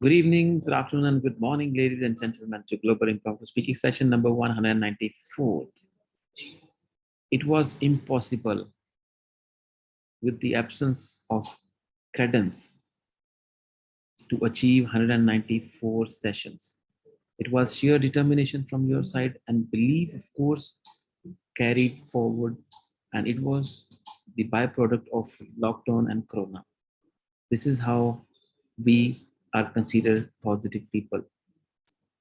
Good evening, good afternoon, and good morning, ladies and gentlemen, to Global Impromptu Speaking session number 194. It was impossible with the absence of credence to achieve 194 sessions. It was sheer determination from your side and belief, of course, carried forward, and it was the byproduct of lockdown and corona. This is how we are considered positive people,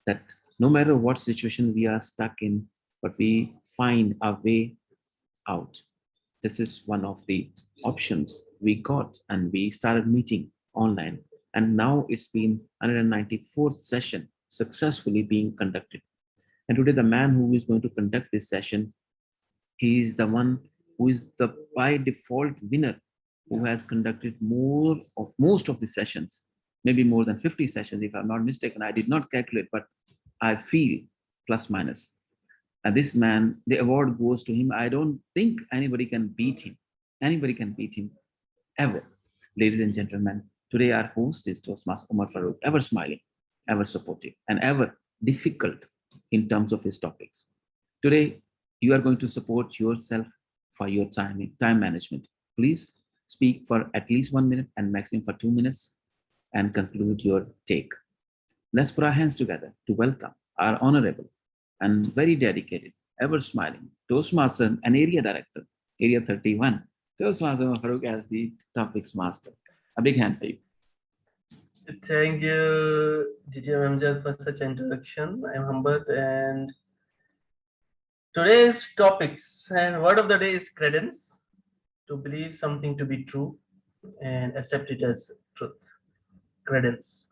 that no matter what situation we are stuck in, but we find our way out. This is one of the options we got, and we started meeting online. And now it's been 194th session successfully being conducted. And today, the man who is going to conduct this session, he is the one who is the by default winner, who has conducted most of the sessions, maybe more than 50 sessions, if I'm not mistaken. I did not calculate, but I feel plus minus. And this man, the award goes to him. I don't think anybody can beat him. Anybody can beat him ever. Ladies and gentlemen, today our host is Toastmaster Umar Farooq, ever smiling, ever supportive, and ever difficult in terms of his topics. Today, you are going to support yourself for your time management. Please speak for at least 1 minute and maximum for 2 minutes and conclude your take. Let's put our hands together to welcome our honorable and very dedicated, ever smiling Toastmaster and Area Director, Area 31, Toastmaster Farooq as the topics master. A big hand for you. Thank you, Amjad, for such introduction. I'm humbled, and today's topics and word of the day is credence, to believe something to be true and accept it as truth. Credence.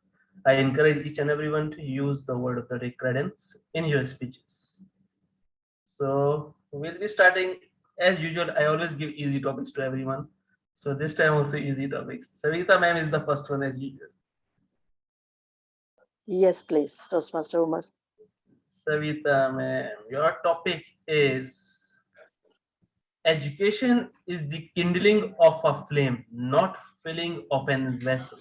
I encourage each and everyone to use the word of the day credence in your speeches. So we'll be starting as usual. I always give easy topics to everyone. So this time also easy topics. Savita ma'am is the first one as usual. Yes, please, Toastmaster Umar. Savita ma'am, your topic is education is the kindling of a flame, not filling of an vessel.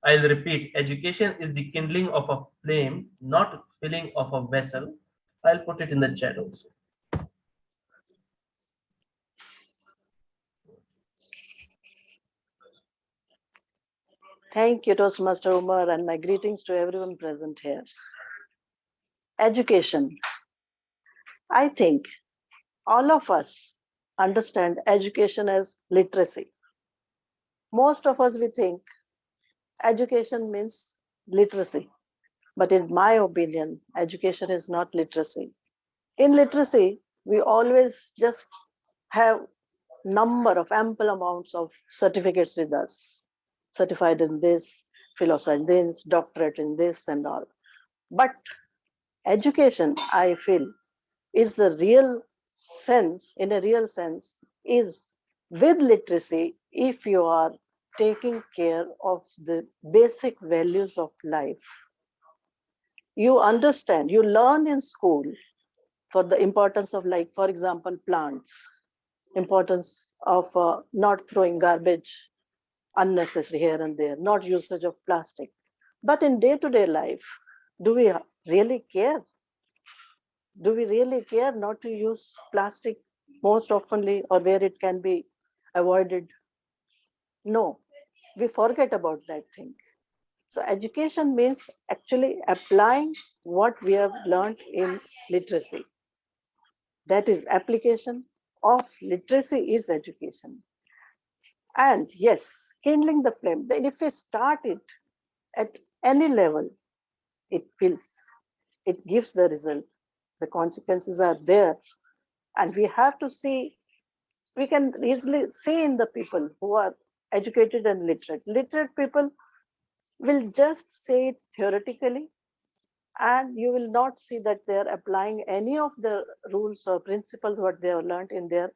I'll repeat, education is the kindling of a flame, not filling of a vessel. I'll put it in the chat also. Thank you, Toastmaster Umar, and my greetings to everyone present here. Education. I think all of us understand education as literacy. Most of us, we think education means literacy. But in my opinion, education is not literacy. In literacy, we always just have ample amounts of certificates with us. Certified in this, philosopher in this, doctorate in this and all. But education, I feel, is the real sense, in a real sense, is with literacy if you are taking care of the basic values of life. You understand, you learn in school for the importance of, like, for example, plants, importance of not throwing garbage unnecessary here and there, not usage of plastic. But in day-to-day life, do we really care? Do we really care not to use plastic most oftenly, or where it can be avoided? No, we forget about that thing. So education means actually applying what we have learned in literacy. That is, application of literacy is education. And yes, kindling the flame. Then if we start it at any level, it gives the result. The consequences are there. And we have to see, we can easily see in the people who are educated and literate. Literate people will just say it theoretically, and you will not see that they are applying any of the rules or principles what they have learned in their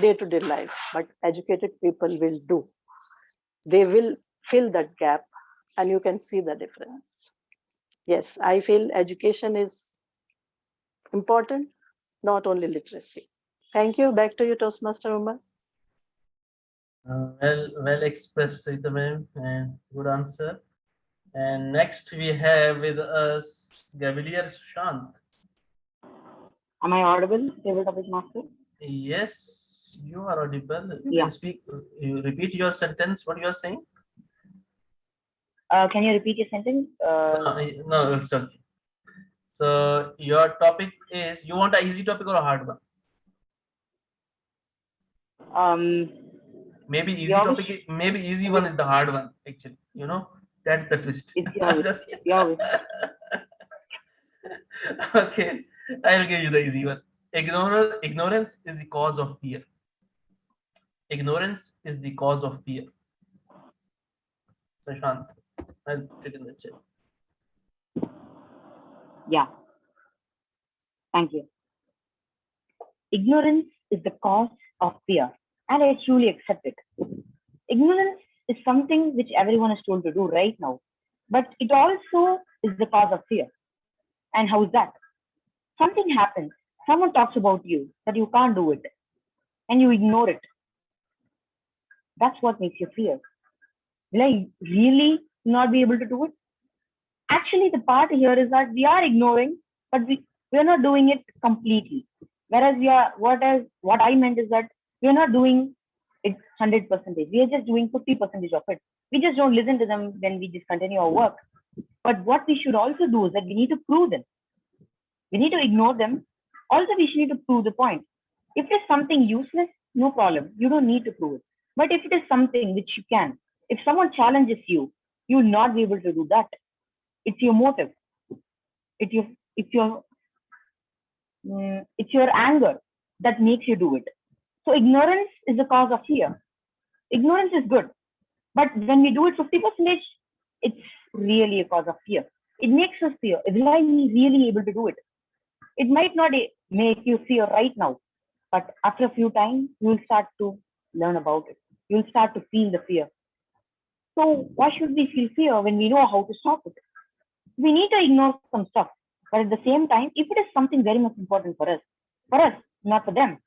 day-to-day life. But educated people will do. They will fill that gap, and you can see the difference. Yes, I feel education is important, not only literacy. Thank you. Back to you, Toastmaster Umar. Well expressed, Savita ma'am, and good answer. And next we have with us Gavilier Shant. Am I audible, table topic master? Yes, you are audible. You Yeah. can speak. You repeat your sentence. What you are saying? Can you repeat your sentence? No, it's okay. So your topic is, you want an easy topic or a hard one? Um, Maybe easy your topic. wish. Maybe easy one is the hard one. Actually, that's the twist. It's your wish. Just Your wish. okay, I'll give you the easy one. Ignorance is the cause of fear. Ignorance is the cause of fear. Prashant, I'll put it in the chat. Yeah. Thank you. Ignorance is the cause of fear, and I truly accept it. Ignorance is something which everyone is told to do right now, but it also is the cause of fear. And how is that? Something happens. Someone talks about you that you can't do it, and you ignore it. That's what makes you fear. Will I really not be able to do it? Actually, the part here is that we are ignoring, but we are not doing it completely. Whereas what I meant is that we are not doing it 100%. We are just doing 50% of it. We just don't listen to them when we just continue our work. But what we should also do is that we need to prove them. We need to ignore them. Also, we should need to prove the point. If it is something useless, no problem. You don't need to prove it. But if it is something which you can, if someone challenges you, you will not be able to do that. It's your motive. It's your it's your it's your anger that makes you do it. So ignorance is the cause of fear. Ignorance is good, but when we do it 50%, it's really a cause of fear. It makes us fear. Will I be really able to do it? It might not make you fear right now, but after a few times, you'll start to learn about it. You'll start to feel the fear. So why should we feel fear when we know how to stop it? We need to ignore some stuff. But at the same time, if it is something very much important for us, not for them,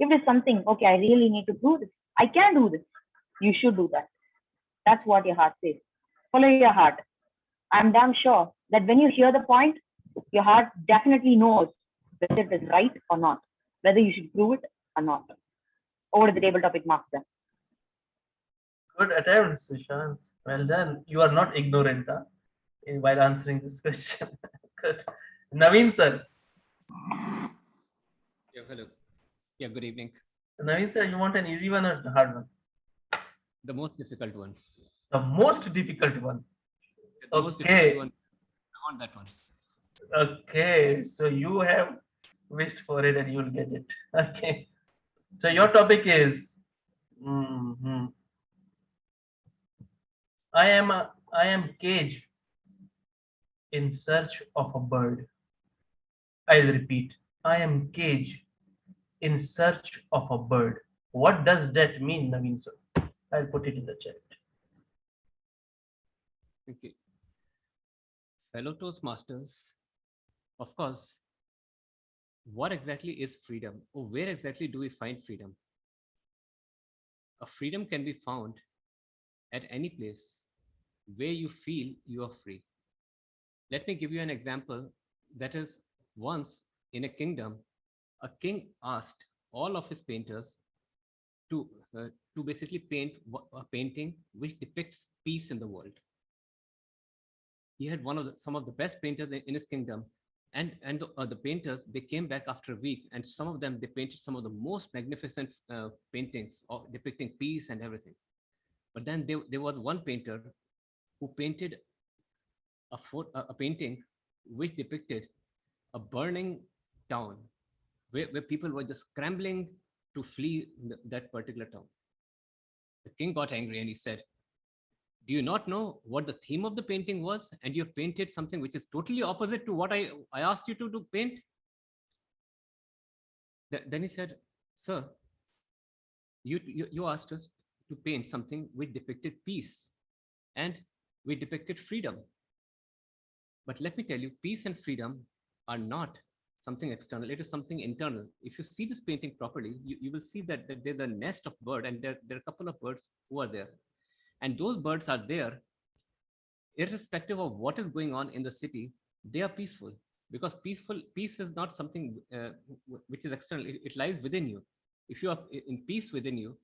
if it is something, okay, I really need to do this, I can do this, you should do that. That's what your heart says. Follow your heart. I'm damn sure that when you hear the point, your heart definitely knows whether it is right or not, whether you should prove it or not. Over to the table topic master. Good attempt, Sushant. Well done. You are not ignorant while answering this question. Good. Naveen sir. Yeah, hello. Yeah, good evening. Naveen sir, you want an easy one or a hard one? The most difficult one. The most difficult one. The most Okay. difficult one. I want that one. Okay, so you have wished for it and you'll get it. Okay. So your topic is I am cage in search of a bird. I'll repeat. I am cage in search of a bird. What does that mean, Naveen sir? I'll put it in the chat. Okay. Fellow Toastmasters, of course, what exactly is freedom? Or where exactly do we find freedom? A freedom can be found at any place where you feel you are free. Let me give you an example. That is, once in a kingdom, a king asked all of his painters to uh, to basically paint a painting which depicts peace in the world. He had some of the best painters in his kingdom, and the painters, they came back after a week, and some of them, they painted some of the most magnificent paintings depicting peace and everything. But then there was one painter who painted a painting which depicted a burning town where people were just scrambling to flee that particular town. The king got angry and he said, do you not know what the theme of the painting was? And you have painted something which is totally opposite to what I asked you to paint? Then he said, sir, you asked us to paint something which depicted peace and we depicted freedom. But let me tell you, peace and freedom are not something external. It is something internal. If you see this painting properly, you will see that there's a nest of bird, and there are a couple of birds who are there. And those birds are there irrespective of what is going on in the city, they are peaceful, because peace is not something which is external. It lies within you. If you are in peace within you,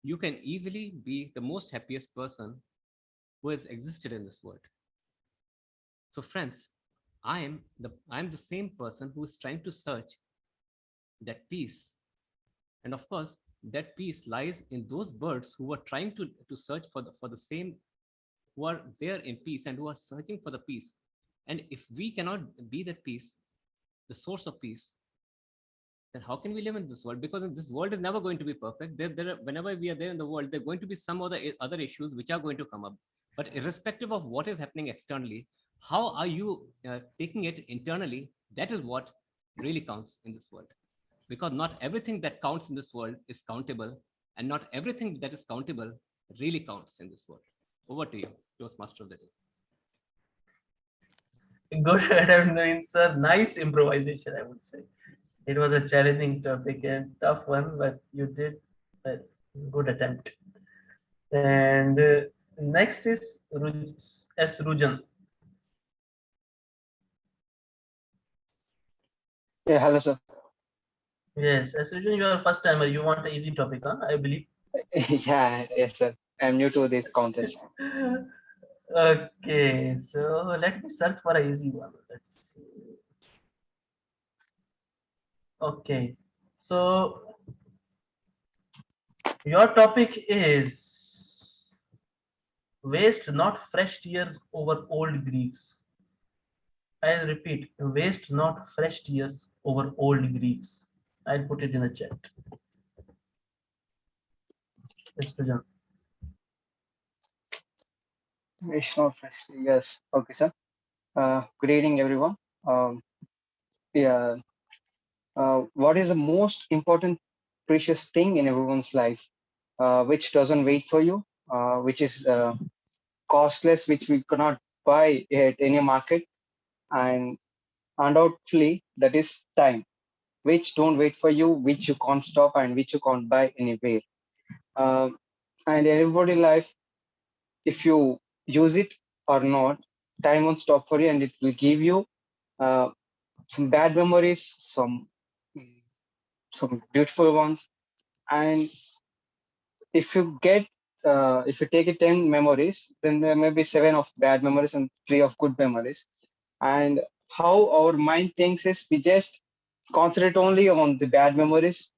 you can easily be the most happiest person who has existed in this world. So friends, I am the same person who is trying to search that peace. And of course, that peace lies in those birds who are trying to search for the same, who are there in peace and who are searching for the peace. And if we cannot be that peace, the source of peace, then how can we live in this world? Because this world is never going to be perfect. Whenever we are there in the world, there are going to be some other issues which are going to come up. But irrespective of what is happening externally, how are you taking it internally? That is what really counts in this world. Because not everything that counts in this world is countable, and not everything that is countable really counts in this world. Over to you, Toastmaster of the day. Good attempt, sir. Nice improvisation, I would say. It was a challenging topic and tough one, but you did a good attempt. And next is S. Rujan. Yeah, hello, sir. Yes, S. Rujan, you are a first timer. You want an easy topic, huh? I believe. Yeah, yes, sir. I'm new to this contest. Okay, so let me search for an easy one. Let's see. Okay, so your topic is waste not fresh tears over old griefs. I'll repeat, waste not fresh tears over old griefs. I'll put it in the chat. Yes, Pujan. Vishnu Fresh. Yes. Okay, sir. Good evening, everyone. Yeah. What is the most important, precious thing in everyone's life, which doesn't wait for you, which is costless, which we cannot buy at any market, and undoubtedly that is time, which don't wait for you, which you can't stop, and which you can't buy anywhere. And everybody life, if you use it or not, time won't stop for you, and it will give you uh, some bad memories, some beautiful ones. And if you get if you take it 10 memories, then there may be 7 of bad memories and 3 of good memories. And how our mind thinks is we just concentrate only on the bad memories,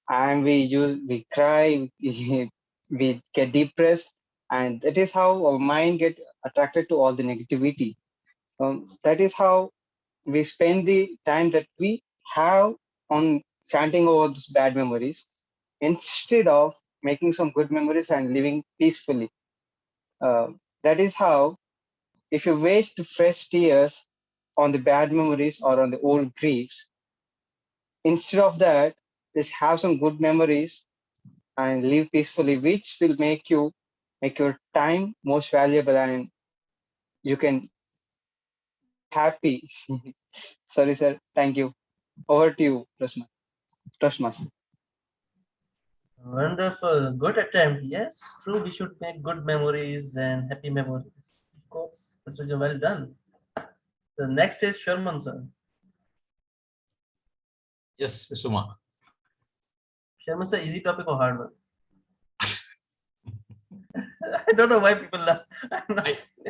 and we cry, we get depressed, and that is how our mind get attracted to all the negativity. That is how we spend the time that we have on chanting over those bad memories instead of making some good memories and living peacefully. uh, that is how, if you waste fresh tears on the bad memories or on the old griefs, instead of that, just have some good memories and live peacefully, which will make your time most valuable, and you can be happy. Sorry, sir. Thank you. Over to you, Trustmaster. Wonderful, good attempt. Yes, true. We should make good memories and happy memories. Of course, Mr. Rujan, well done. The next is Sharman, sir. Yes, Mr. Uma. Sharman, sir, easy topic or hard one? I don't know why people laugh.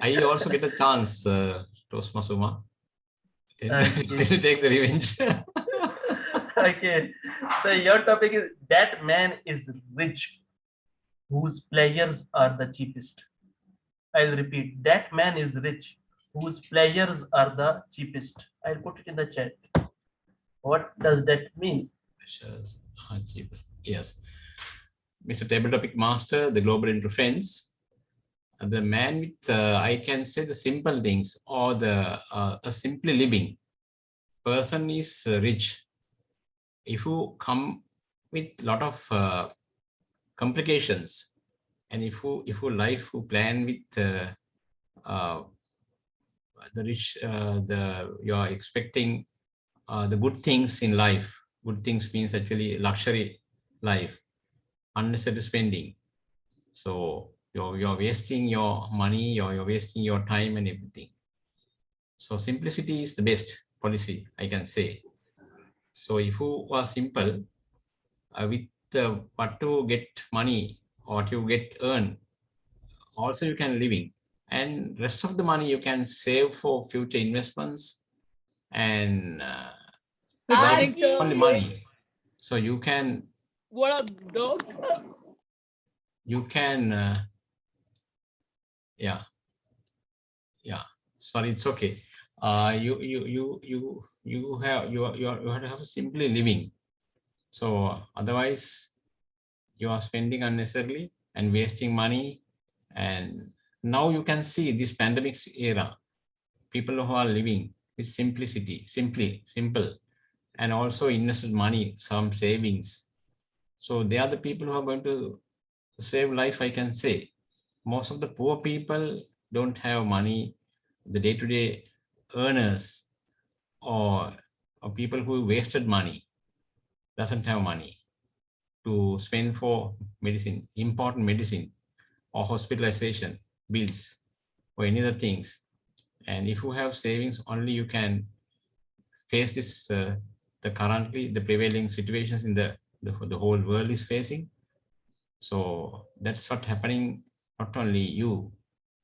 I also get a chance, Toastmaster Uma. Then Okay. I will take the revenge. Okay, so your topic is that man is rich, whose players are the cheapest. I'll repeat, that man is rich, whose players are the cheapest. I'll put it in the chat. What does that mean? Yes. Mr. Table Topic Master, the global interference. The man with, I can say the simple things, or the a simply living person is rich. If you come with a lot of complications, and if you life you plan with the rich, you are expecting the good things in life. Good things means actually luxury life, unnecessary spending. So You're wasting your money, or you're wasting your time and everything. So simplicity is the best policy, I can say. So if you are simple, with what to get money or to get earn, also you can living, and rest of the money you can save for future investments, and Good that morning, is sir. only money. So you can What up, dog? yeah, sorry, it's okay. You have to have simply living. So otherwise you are spending unnecessarily and wasting money. And now you can see this pandemic era, people who are living with simplicity, simple, and also invested money, some savings. So they are the people who are going to save life, I can say. Most of the poor people don't have money. The day-to-day earners, or people who wasted money, doesn't have money to spend for medicine, important medicine, or hospitalization bills, or any other things. And if you have savings, only you can face this, the currently the prevailing situations in the whole world is facing. So that's what happening. Not only you,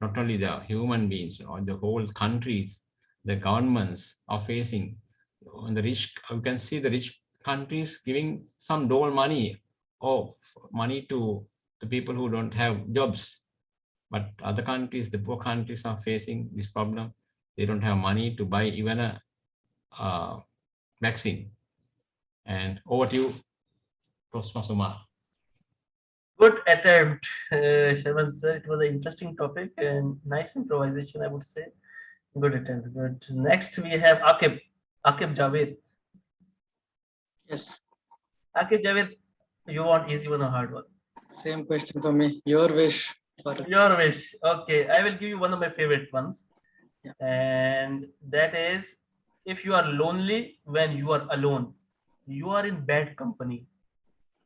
not only the human beings, or the whole countries, the governments are facing. On the rich, you can see the rich countries giving some dole money, or money to the people who don't have jobs. But other countries, the poor countries, are facing this problem. They don't have money to buy even a vaccine. And over to you, Toastmaster Umar. Good attempt, Shaman sir. It was an interesting topic and nice improvisation, I would say. Good attempt. Good. Next, we have Akib. Akib Javed. Yes, Akib Javed, you want easy one or hard one? same question for me. Your wish for Your wish. Okay, I will give you one of my favorite ones. Yeah. And that is, if you are lonely when you are alone, you are in bad company.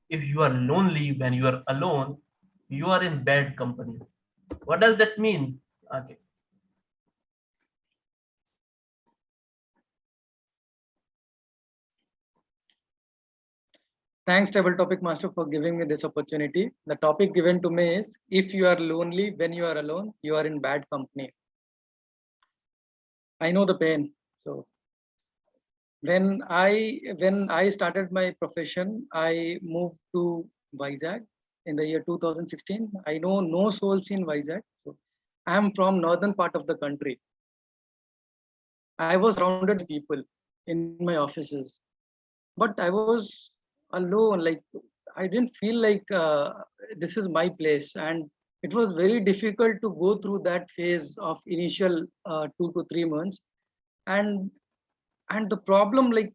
If you are lonely when you are alone, you are in bad company. What does that mean? Okay. Thanks, Table Topic Master, for giving me this opportunity. The topic given to me is, if you are lonely when you are alone, you are in bad company. I know the pain. So when I started my profession, I moved to Vizag in the year 2016. I know no souls in Vizag. So I am from northern part of the country. I was surrounded by people in my offices, but I was alone. Like, I didn't feel like this is my place, and it was very difficult to go through that phase of initial 2 to 3 months. And the problem, like,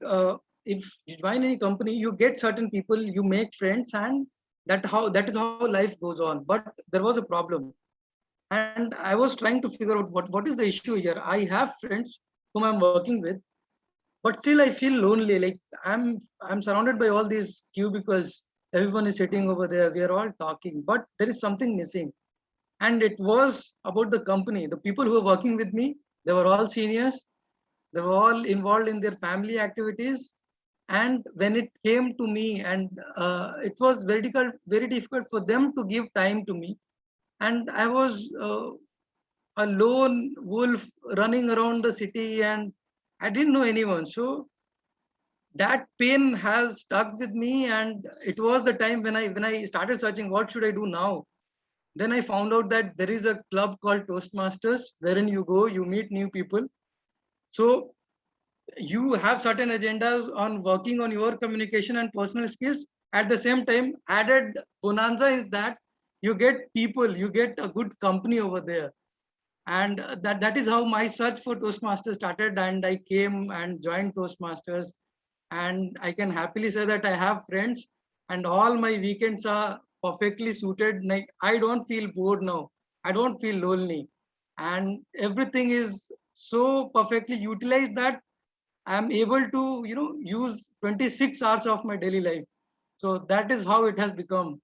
if you join any company, you get certain people, you make friends, and that is how life goes on. But there was a problem, and I was trying to figure out what is the issue here. I have friends whom I'm working with, but still I feel lonely. Like, I'm surrounded by all these cubicles, everyone is sitting over there, we are all talking, but there is something missing. And it was about the company. The people who were working with me, they were all seniors, they were all involved in their family activities. And when it came to me, and it was very difficult for them to give time to me. And I was a lone wolf running around the city, and I didn't know anyone. So that pain has stuck with me. And it was the time when I started searching, what should I do now? Then I found out that there is a club called Toastmasters, wherein you go, you meet new people. So you have certain agendas on working on your communication and personal skills. At the same time, added bonanza is that you get people, you get a good company over there. And that is how my search for Toastmasters started, and I came and joined Toastmasters. And I can happily say that I have friends, and all my weekends are perfectly suited. Like, I don't feel bored now, I don't feel lonely, and everything is so perfectly utilized that I'm able to use 26 hours of my daily life. So that is how it has become.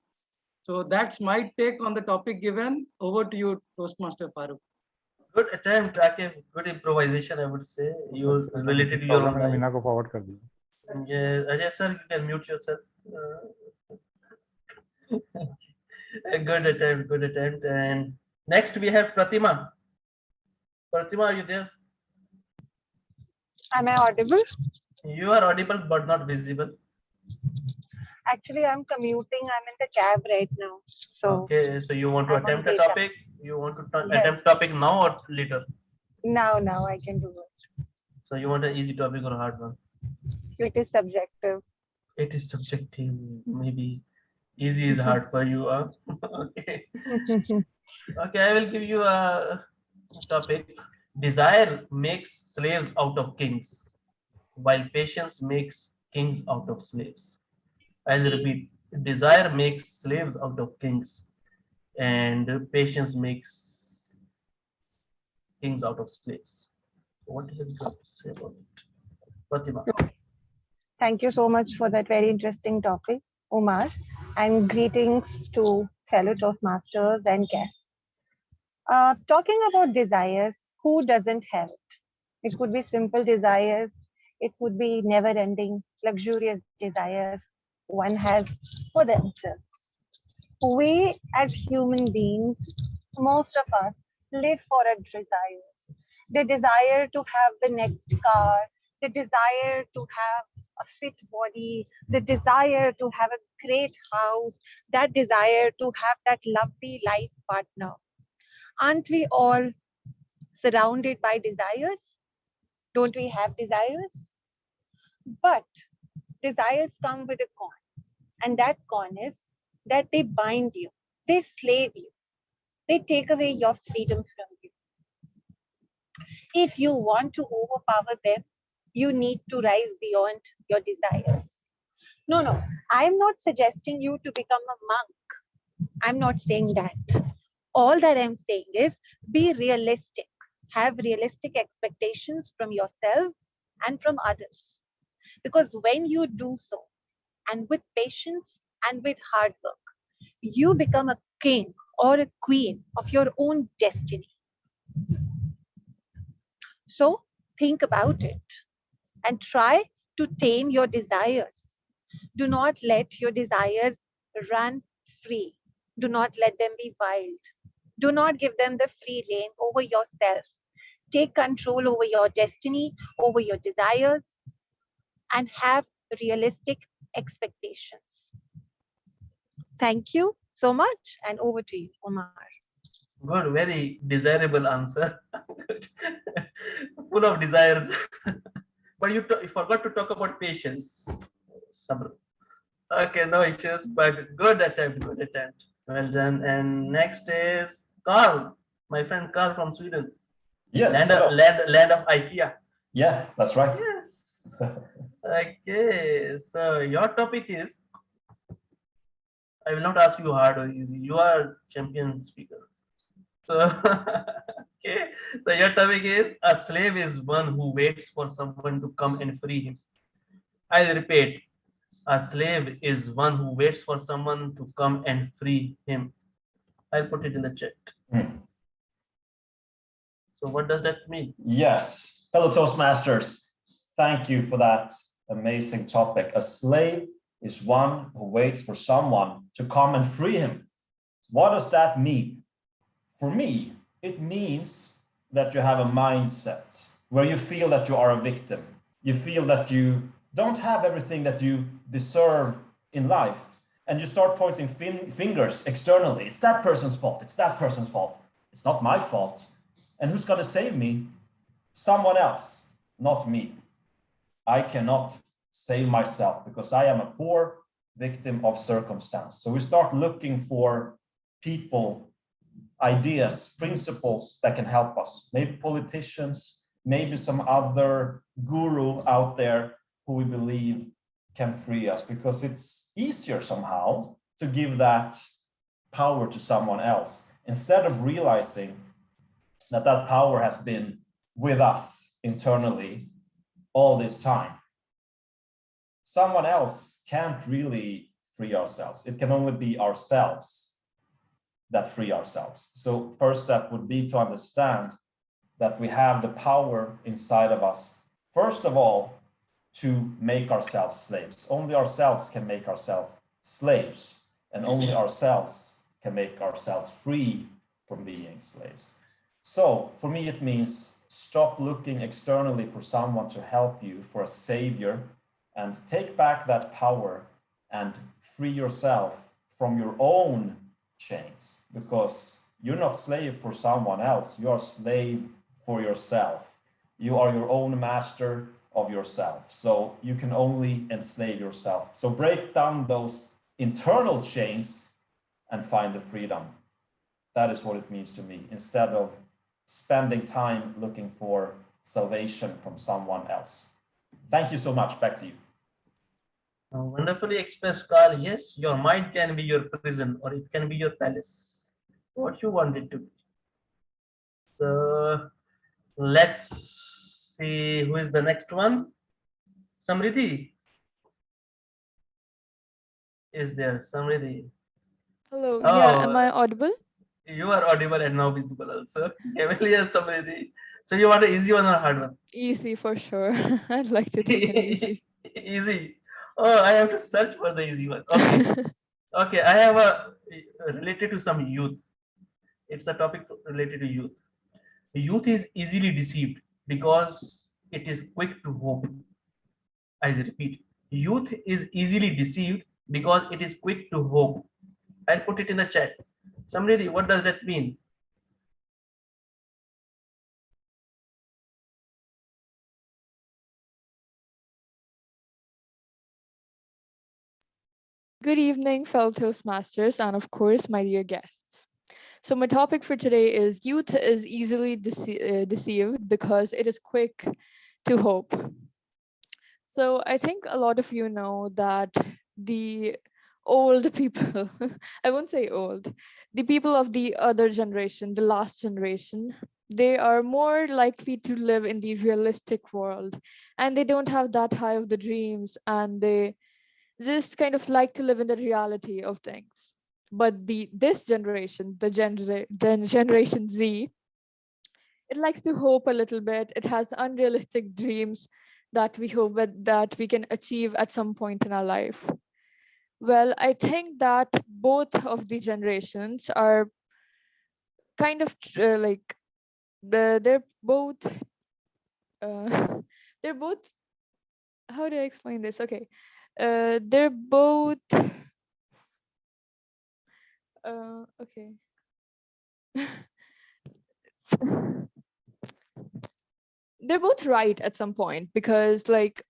So that's my take on the topic given. Over to you, Toastmaster Farooq. Good attempt, Akif. Good improvisation, I would say. You related to your own life. Meena को forward कर दी Yeah, Ajay sir, you can mute yourself. A good attempt, good attempt. And next we have Pratima. Pratima, are you there? Am I audible? You are audible but not visible. Actually, I'm commuting. I'm in the cab right now. So Okay, so you want to I'm on attempt a data. topic? You want to Yes. attempt topic now or later? now I can do it. So you want an easy topic or a hard one? It is subjective. It is subjective. Maybe easy is hard for you. Okay. Okay, I will give you a topic. Desire makes slaves out of kings, while patience makes kings out of slaves. I'll repeat. Desire makes slaves out of kings, and patience makes kings out of slaves. What is it you have to say about it? Fatima. Thank you so much for that very interesting topic, Umar. And greetings to fellow Toastmasters and guests. Talking about desires, who doesn't have it? It could be simple desires. It could be never-ending, luxurious desires one has for themselves. We as human beings, most of us live for a desire. The desire to have the next car, the desire to have a fit body, the desire to have a great house, that desire to have that lovely life partner. Aren't we all surrounded by desires? Don't we have desires? But desires come with a con. And that con is that they bind you, they slave you, they take away your freedom from you. If you want to overpower them, you need to rise beyond your desires. No, I'm not suggesting you to become a monk. I'm not saying that. All that I'm saying is be realistic, have realistic expectations from yourself and from others. Because when you do so, and with patience and with hard work, you become a king or a queen of your own destiny. So think about it and try to tame your desires. Do not let your desires run free. Do not let them be wild. Do not give them the free rein over yourself. Take control over your destiny, over your desires, and have realistic expectations. Thank you so much, and over to you, Omar. Good, very desirable answer. Full of desires. But you forgot to talk about patience. Sabr. Okay, no issues, but good attempt, good attempt. Well done. And next is Carl, my friend Carl from Sweden. Yes. Land of IKEA. Yeah, that's right. Yes. Okay, so your topic is, I will not ask you hard or easy. You are champion speaker. So, okay. So your topic is, a slave is one who waits for someone to come and free him. I'll repeat. A slave is one who waits for someone to come and free him. I'll put it in the chat. So what does that mean? Yes, fellow Toastmasters, thank you for that amazing topic. A slave is one who waits for someone to come and free him. What does that mean? For me, it means that you have a mindset where you feel that you are a victim. You feel that you don't have everything that you deserve in life. And you start pointing fingers externally. It's that person's fault. It's that person's fault. It's not my fault. And who's going to save me? Someone else, not me. I cannot save myself because I am a poor victim of circumstance. So we start looking for people, ideas, principles that can help us. Maybe politicians, maybe some other guru out there who we believe can free us, because it's easier somehow to give that power to someone else instead of realizing that that power has been with us internally all this time. Someone else can't really free ourselves. It can only be ourselves that free ourselves. So first step would be to understand that we have the power inside of us, first of all, to make ourselves slaves. Only ourselves can make ourselves slaves, and only ourselves can make ourselves free from being slaves. So for me, it means stop looking externally for someone to help you, for a savior, and take back that power and free yourself from your own chains, because you're not slave for someone else, you are slave for yourself. You are your own master of yourself, so you can only enslave yourself. So break down those internal chains and find the freedom. That is what it means to me, instead of spending time looking for salvation from someone else. Thank you so much. Back to you. Wonderfully expressed, Carl. Yes, your mind can be your prison or it can be your palace. What you want it to be. So let's see who is the next one. Samriddhi is there. Samriddhi. Hello. Oh, Yeah, am I audible? You are audible and now visible also. Yes, Samriddhi. So you want an easy one or a hard one? Easy for sure. I'd like to take it easy. Easy. Oh, I have to search for the easy one. Okay. Okay, I have a related to some youth. It's a topic related to youth. Youth is easily deceived because it is quick to hope. I repeat, youth is easily deceived because it is quick to hope. I'll put it in the chat. Samriddhi, what does that mean? Good evening, fellow Toastmasters, and of course, my dear guests. So my topic for today is youth is easily deceived because it is quick to hope. So I think a lot of you know that the old people, I won't say old, the people of the other generation, the last generation, they are more likely to live in the realistic world, and they don't have that high of the dreams, and they just kind of like to live in the reality of things. But this generation, the generation Z, it likes to hope a little bit. It has unrealistic dreams that we hope that we can achieve at some point in our life. Well, I think that both of the generations are kind of like they're both they're both, how do I explain this? Okay, they're both okay. They're both right at some point, because like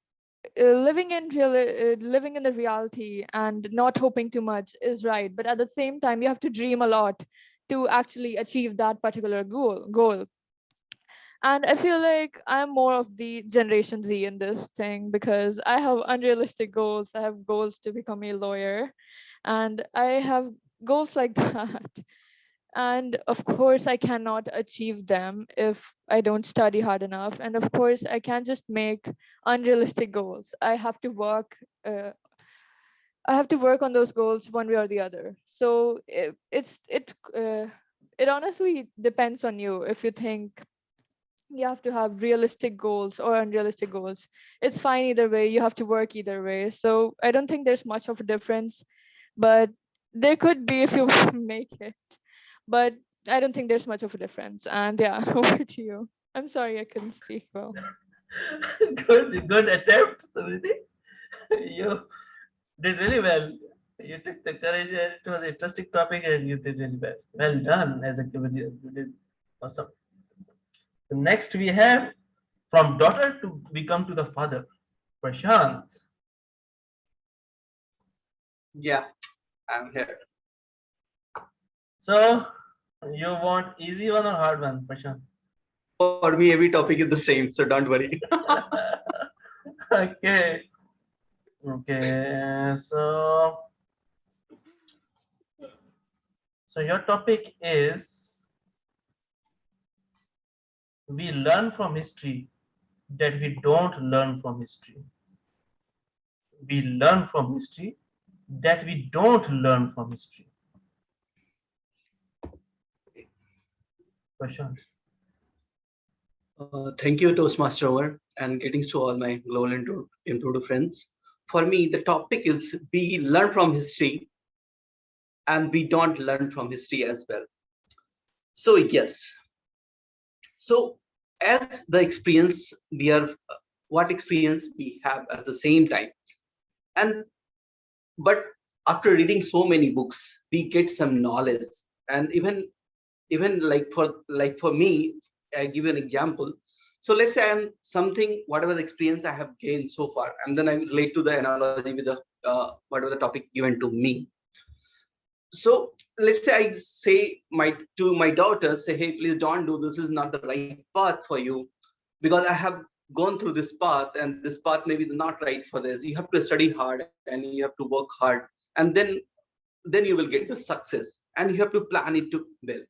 living in the reality and not hoping too much is right, but at the same time you have to dream a lot to actually achieve that particular goal. And I feel like I'm more of the generation Z in this thing, because I have unrealistic goals. I have goals to become a lawyer, and I have goals like that. And of course I cannot achieve them if I don't study hard enough, and of course I can't just make unrealistic goals. I have to work on those goals one way or the other. So it honestly depends on you. If you think you have to have realistic goals or unrealistic goals, it's fine either way. You have to work either way. So I don't think there's much of a difference, but there could be if you make it. But I don't think there's much of a difference. And yeah, over to you. I'm sorry I couldn't speak well. Good attempt, Samriddhi. You did really well. You took the courage, and it was an interesting topic, and you did really well. Well done as a comedian. You did awesome. The next we have from daughter to become to the father, Prashant. Yeah, I'm here. So you want easy one or hard one, Prashant? For me, every topic is the same, so don't worry. Okay. Okay. So your topic is we learn from history that we don't learn from history. We learn from history that we don't learn from history? Question. Thank you, Toastmaster Over, and greetings to all my global improved friends. For me, the topic is we learn from history and we don't learn from history as well. So yes, so as the experience we are, what experience we have at the same time, and but after reading so many books, we get some knowledge, and even like for me, I give you an example. So let's say I'm something, whatever the experience I have gained so far, and then I relate to the analogy with the whatever the topic given to me. So let's say I say to my daughter, say, hey, please don't do this, is not the right path for you, because I have gone through this path, and this path maybe is not right for this. You have to study hard and you have to work hard, and then you will get the success, and you have to plan it to well,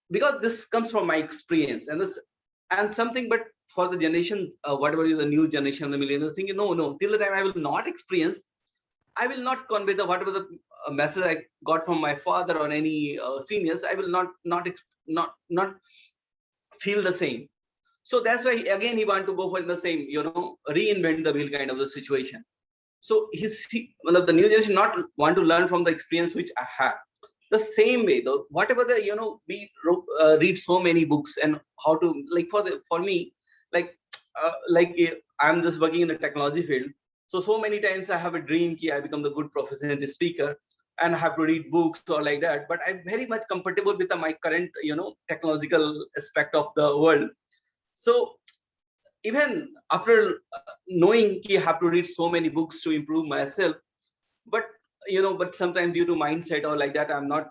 because this comes from my experience and something. But for the generation, whatever is the new generation, the millennials thinking, no, till the time I will not experience, I will not convey the whatever the message I got from my father or any seniors. I will not feel the same. So that's why again he want to go for the same, reinvent the wheel kind of the situation. So one of the new generation not want to learn from the experience which I have. The same way, though, whatever the we read so many books, and how to like for me, I'm just working in the technology field. So many times I have a dream ki I become the good professional speaker and I have to read books or like that. But I'm very much comfortable with my current technological aspect of the world. So even after knowing ki I have to read so many books to improve myself, but but sometimes due to mindset or like that, I'm not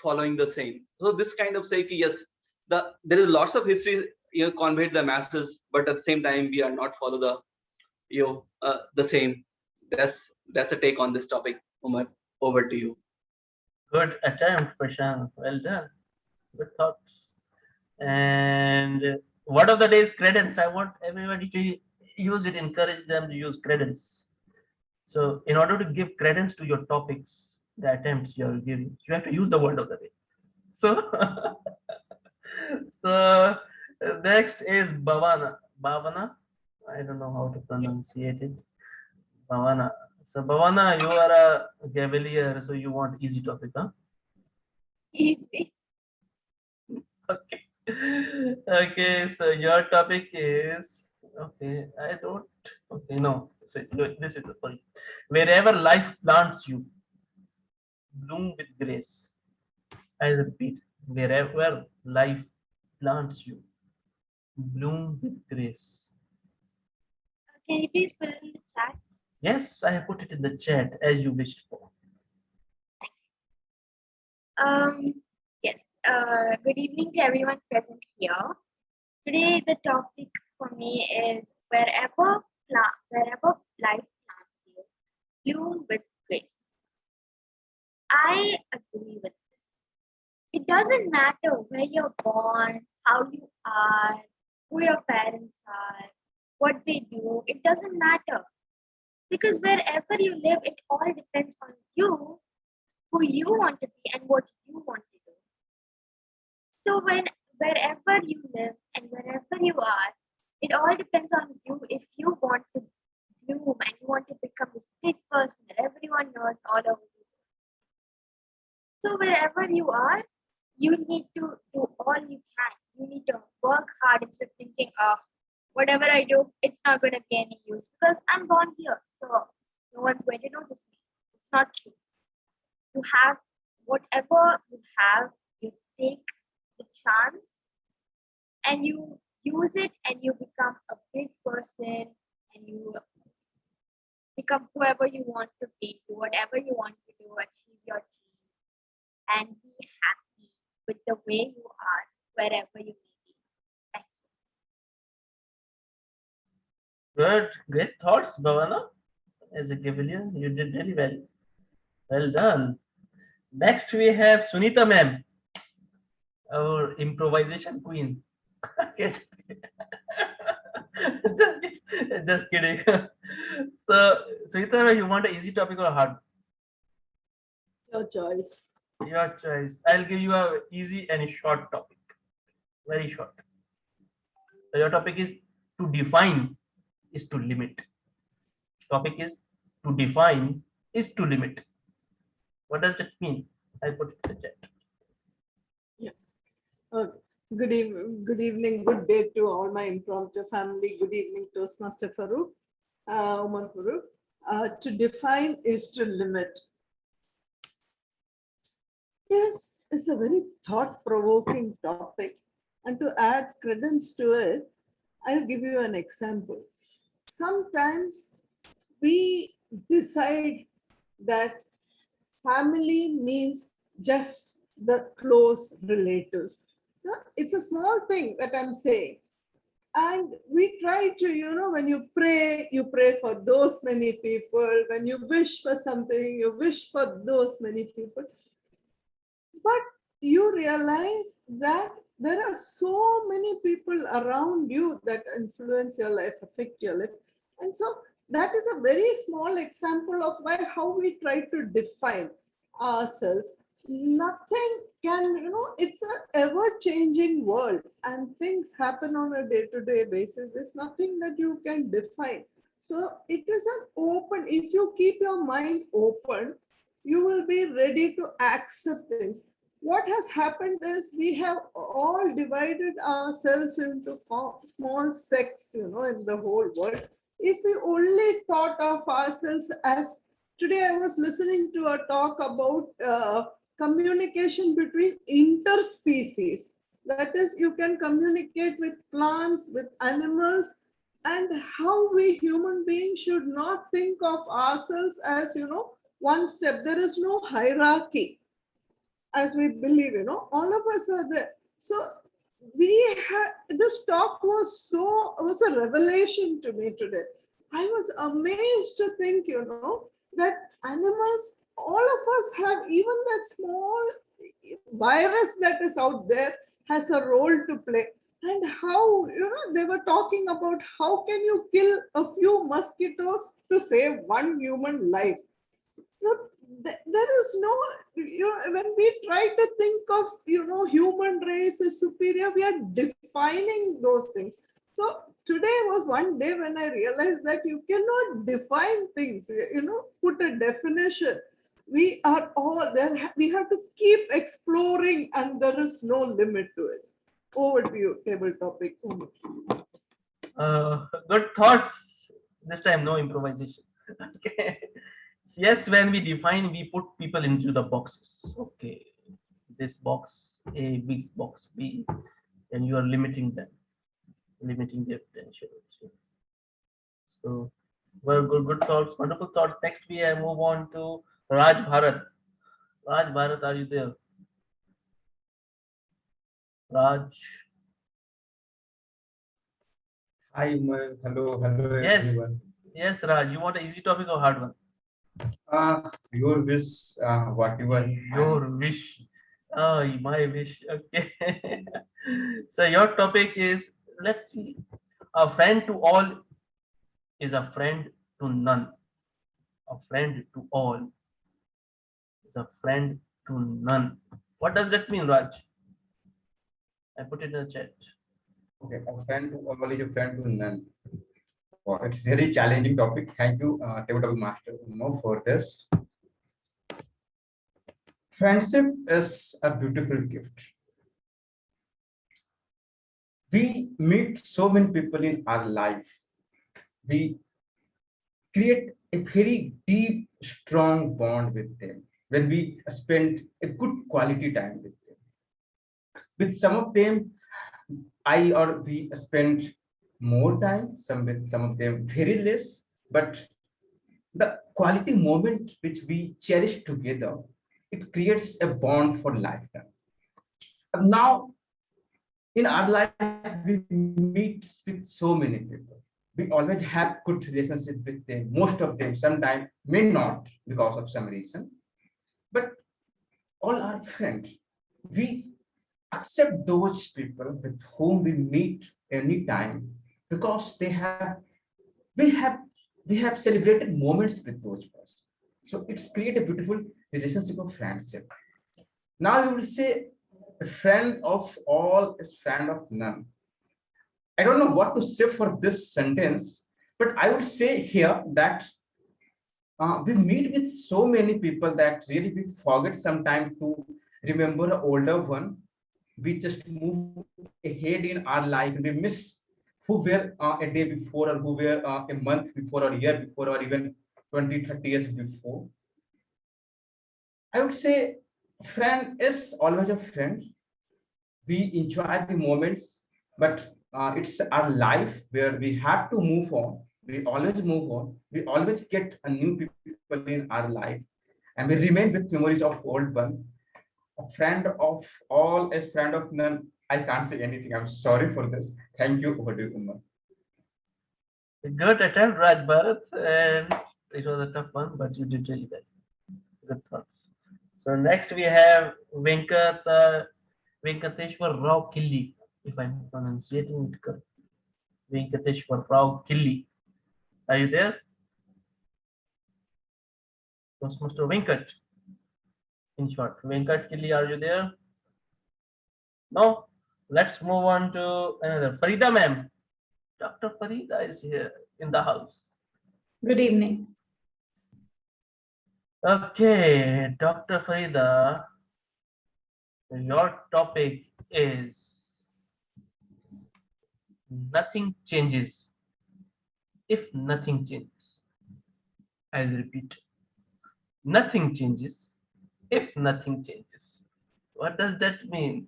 following the same. So this kind of say ki yes, there is lots of history conveyed the masses, but at the same time we are not follow the same. That's a take on this topic. Umar, over to you. Good attempt, Prashant. Well done. Good thoughts. And word of the day is credence. I want everybody to use it, encourage them to use credence. So in order to give credence to your topics, the attempts you are giving, you have to use the word of the day. So, so next is Bhavana. Bhavana. I don't know how to pronunciate it. Bhavana. So Bhavana, you are a Cavalier, so you want easy topic, huh? Easy. Okay. Okay, so your topic is okay. I don't. Okay, no. So this is sorry. Wherever life plants you, bloom with grace. I repeat, wherever life plants you, bloom with grace. Can you please put it in the chat? Yes, I have put it in the chat as you wished for. Yes. Good evening to everyone present here. Today the topic for me is wherever life plants you, bloom with grace. I agree with this. It doesn't matter where you're born, how you are, who your parents are, what they do. It doesn't matter. Because wherever you live, it all depends on you, who you want to be, and what you want to do. So wherever you live and wherever you are, it all depends on you if you want to bloom and you want to become this big person that everyone knows all over you. So wherever you are, you need to do all you can. You need to work hard instead of thinking, oh, whatever I do, it's not going to be any use because I'm born here. So no one's going to notice me. It's not true. You have whatever you have, you take the chance and you use it and you become a big person and you become whoever you want to be, do whatever you want to do, achieve your dreams, and be happy with the way you are, wherever you may be. Thank you. Good, great thoughts, Bhavana. As a Cavalier, you did really well. Well done. Next, we have Sunita ma'am, our improvisation queen. just kidding. So, Sunita, you want an easy topic or a hard? Your choice. Your choice. I'll give you a easy and a short topic. Very short. So your topic is to define is to limit. Topic is to define is to limit. What does that mean? I'll put it in the chat. Yeah. Good evening, good day to all my impromptu family. Good evening, Toastmaster Farooq, Umar Farooq. To define is to limit. Yes, it's a very thought-provoking topic. And to add credence to it, I'll give you an example. Sometimes we decide that family means just the close relatives. It's a small thing that I'm saying. And we try to, when you pray for those many people. When you wish for something, you wish for those many people. But you realize that there are so many people around you that influence your life, affect your life. And so that is a very small example of how we try to define ourselves. Nothing can, it's an ever-changing world and things happen on a day-to-day basis. There's nothing that you can define. So it is an open, if you keep your mind open, you will be ready to accept things. What has happened is we have all divided ourselves into small sects, in the whole world. If we only thought of ourselves as, today I was listening to a talk about communication between interspecies. That is, you can communicate with plants, with animals, and how we human beings should not think of ourselves as, one step. There is no hierarchy as we believe, all of us are there. So this talk was a revelation to me today. I was amazed to think, that animals, all of us have, even that small virus that is out there has a role to play. And how, they were talking about how can you kill a few mosquitoes to save one human life. So there is no, when we try to think of, human race is superior, we are defining those things. So today was one day when I realized that you cannot define things, put a definition. We are all there. We have to keep exploring and there is no limit to it. Over to you, table topic. Good thoughts. This time, no improvisation. Okay. Yes, when we define, we put people into the boxes. Okay, this box A, this box B, and you are limiting them, limiting their potential. So, well, good thoughts, wonderful thoughts. Next, we move on to Raj Bharat. Raj Bharat, are you there? Raj. Hi, Umar. Hello, Yes, everyone. yes, Raj. You want an easy topic or hard one? Your wish, whatever. Your wish. Oh, my wish. Okay. So your topic is, let's see, a friend to all is a friend to none. A friend to all is a friend to none. What does that mean, Raj? I put it in the chat. Okay, a friend to all is a friend to none. Wow, it's a very challenging topic. Thank you, Table Topic Master, for this. Friendship is a beautiful gift. We meet so many people in our life. We create a very deep, strong bond with them when we spend a good quality time with them. With some of them, I or we spend more time, some of them very less, but the quality moment which we cherish together, it creates a bond for lifetime. And now, in our life, we meet with so many people. We always have good relationship with them. Most of them sometimes may not because of some reason, but all our friends. We accept those people with whom we meet anytime because we have we have celebrated moments with those persons. So it's create a beautiful relationship of friendship. Now you would say a friend of all is friend of none. I don't know what to say for this sentence, but I would say here that we meet with so many people that really we forget sometime to remember the older one. We just move ahead in our life and we miss who were a day before or who were a month before or a year before or even 20, 30 years before. I would say friend is always a friend. We enjoy the moments, but it's our life where we have to move on. We always move on. We always get a new people in our life, and we remain with memories of old one. A friend of all is friend of none. I can't say anything. I'm sorry for this. Thank you, over to you, Umar. Good attempt, Raj Bharat, and it was a tough one, but you did really well. Good thoughts. So next we have Venkateshwar Rao Killi, if I'm pronouncing it correctly. Venkateshwar Rao Killi. Are you there? Toastmaster Venkat. In short, Venkat Killi, are you there? No? Let's move on to another. Farida ma'am. Dr. Farida is here in the house. Good evening. Okay, Dr. Farida, your topic is nothing changes if nothing changes. I'll repeat. Nothing changes if nothing changes. What does that mean?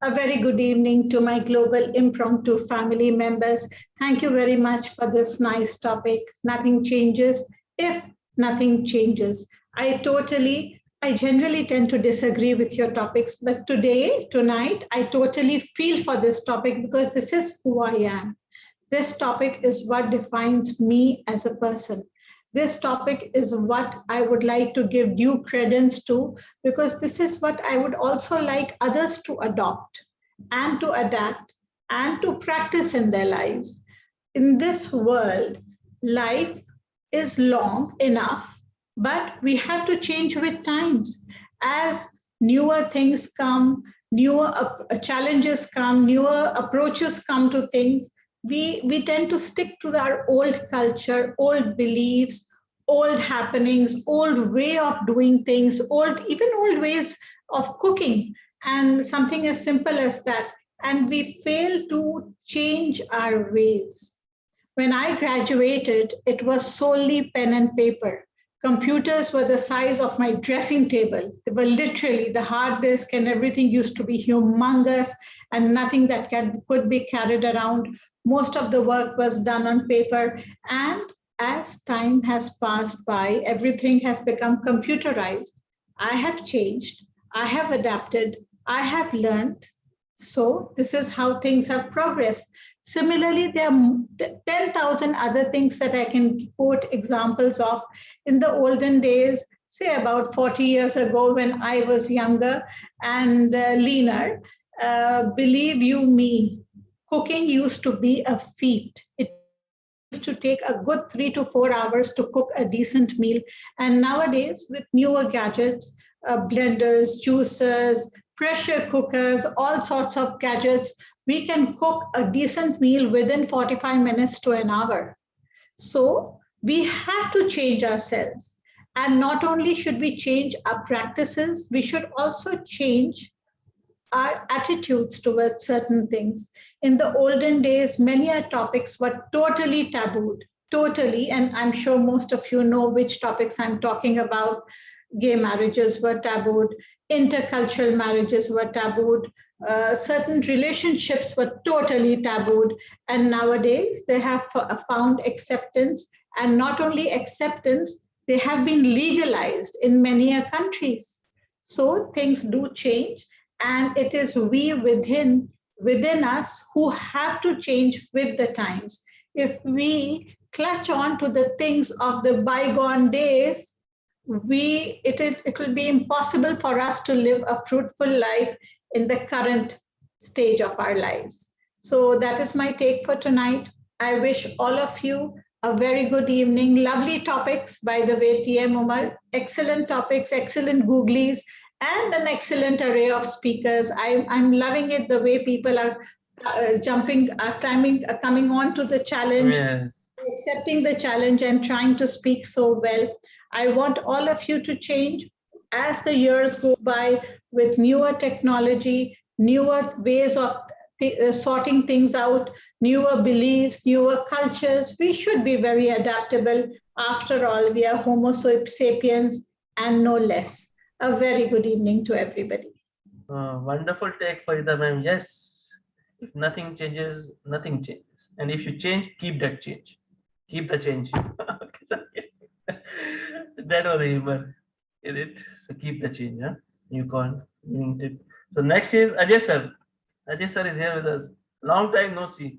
A very good evening to my global impromptu family members. Thank you very much for this nice topic. Nothing changes if nothing changes. I generally tend to disagree with your topics, but tonight, I totally feel for this topic because this is who I am. This topic is what defines me as a person. This topic is what I would like to give due credence to because this is what I would also like others to adopt and to adapt and to practice in their lives. In this world, life is long enough, but we have to change with times. As newer things come, newer challenges come, newer approaches come to things, we tend to stick to our old culture, old beliefs, old happenings, old way of doing things, even old ways of cooking, and something as simple as that. And we fail to change our ways. When I graduated, it was solely pen and paper. Computers were the size of my dressing table. They were literally the hard disk and everything used to be humongous and nothing that could be carried around. Most of the work was done on paper. And as time has passed by, everything has become computerized. I have changed. I have adapted. I have learned. So this is how things have progressed. Similarly, there are 10,000 other things that I can quote examples of. In the olden days, say about 40 years ago when I was younger and leaner, believe you me, cooking used to be a feat. It used to take a good 3 to 4 hours to cook a decent meal. And nowadays, with newer gadgets, blenders, juicers, pressure cookers, all sorts of gadgets, we can cook a decent meal within 45 minutes to an hour. So we have to change ourselves. And not only should we change our practices, we should also change our attitudes towards certain things. In the olden days, many topics were totally tabooed, totally. And I'm sure most of you know which topics I'm talking about. Gay marriages were tabooed, intercultural marriages were tabooed, certain relationships were totally tabooed. And nowadays they have found acceptance, and not only acceptance, they have been legalized in many countries. So things do change, and it is we within us who have to change with the times. If we clutch on to the things of the bygone days, it will be impossible for us to live a fruitful life in the current stage of our lives. So that is my take for tonight. I wish all of you A very good evening. Lovely topics, by the way, TM Umar. Excellent topics, excellent Googlies, and an excellent array of speakers. I'm loving it the way people are jumping, climbing, coming on to the challenge, Yes. accepting the challenge and trying to speak so well. I want all of you to change as the years go by with newer technology, newer ways of sorting things out, newer beliefs, newer cultures. We should be very adaptable. After all, we are Homo sapiens and no less. A very good evening to everybody. Wonderful take, Farida ma'am. Yes, if nothing changes, nothing changes. And if you change, keep that change. Keep the change. That was the humor in it. So keep the change. Huh? You can't. Meaning tip. So next is Ajay sir. Ajay sir is here with us. Long time no see.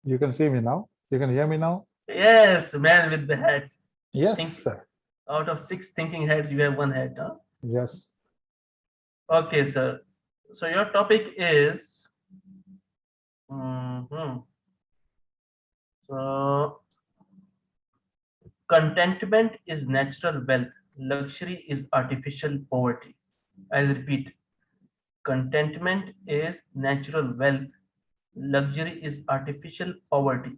You can see me now. You can hear me now. Yes, man with the hat. Yes, sir. Out of 6 thinking heads, you have 1 head. Huh? Yes. Okay, sir. So your topic is so contentment is natural wealth, luxury is artificial poverty. I'll repeat. Contentment is natural wealth, luxury is artificial poverty.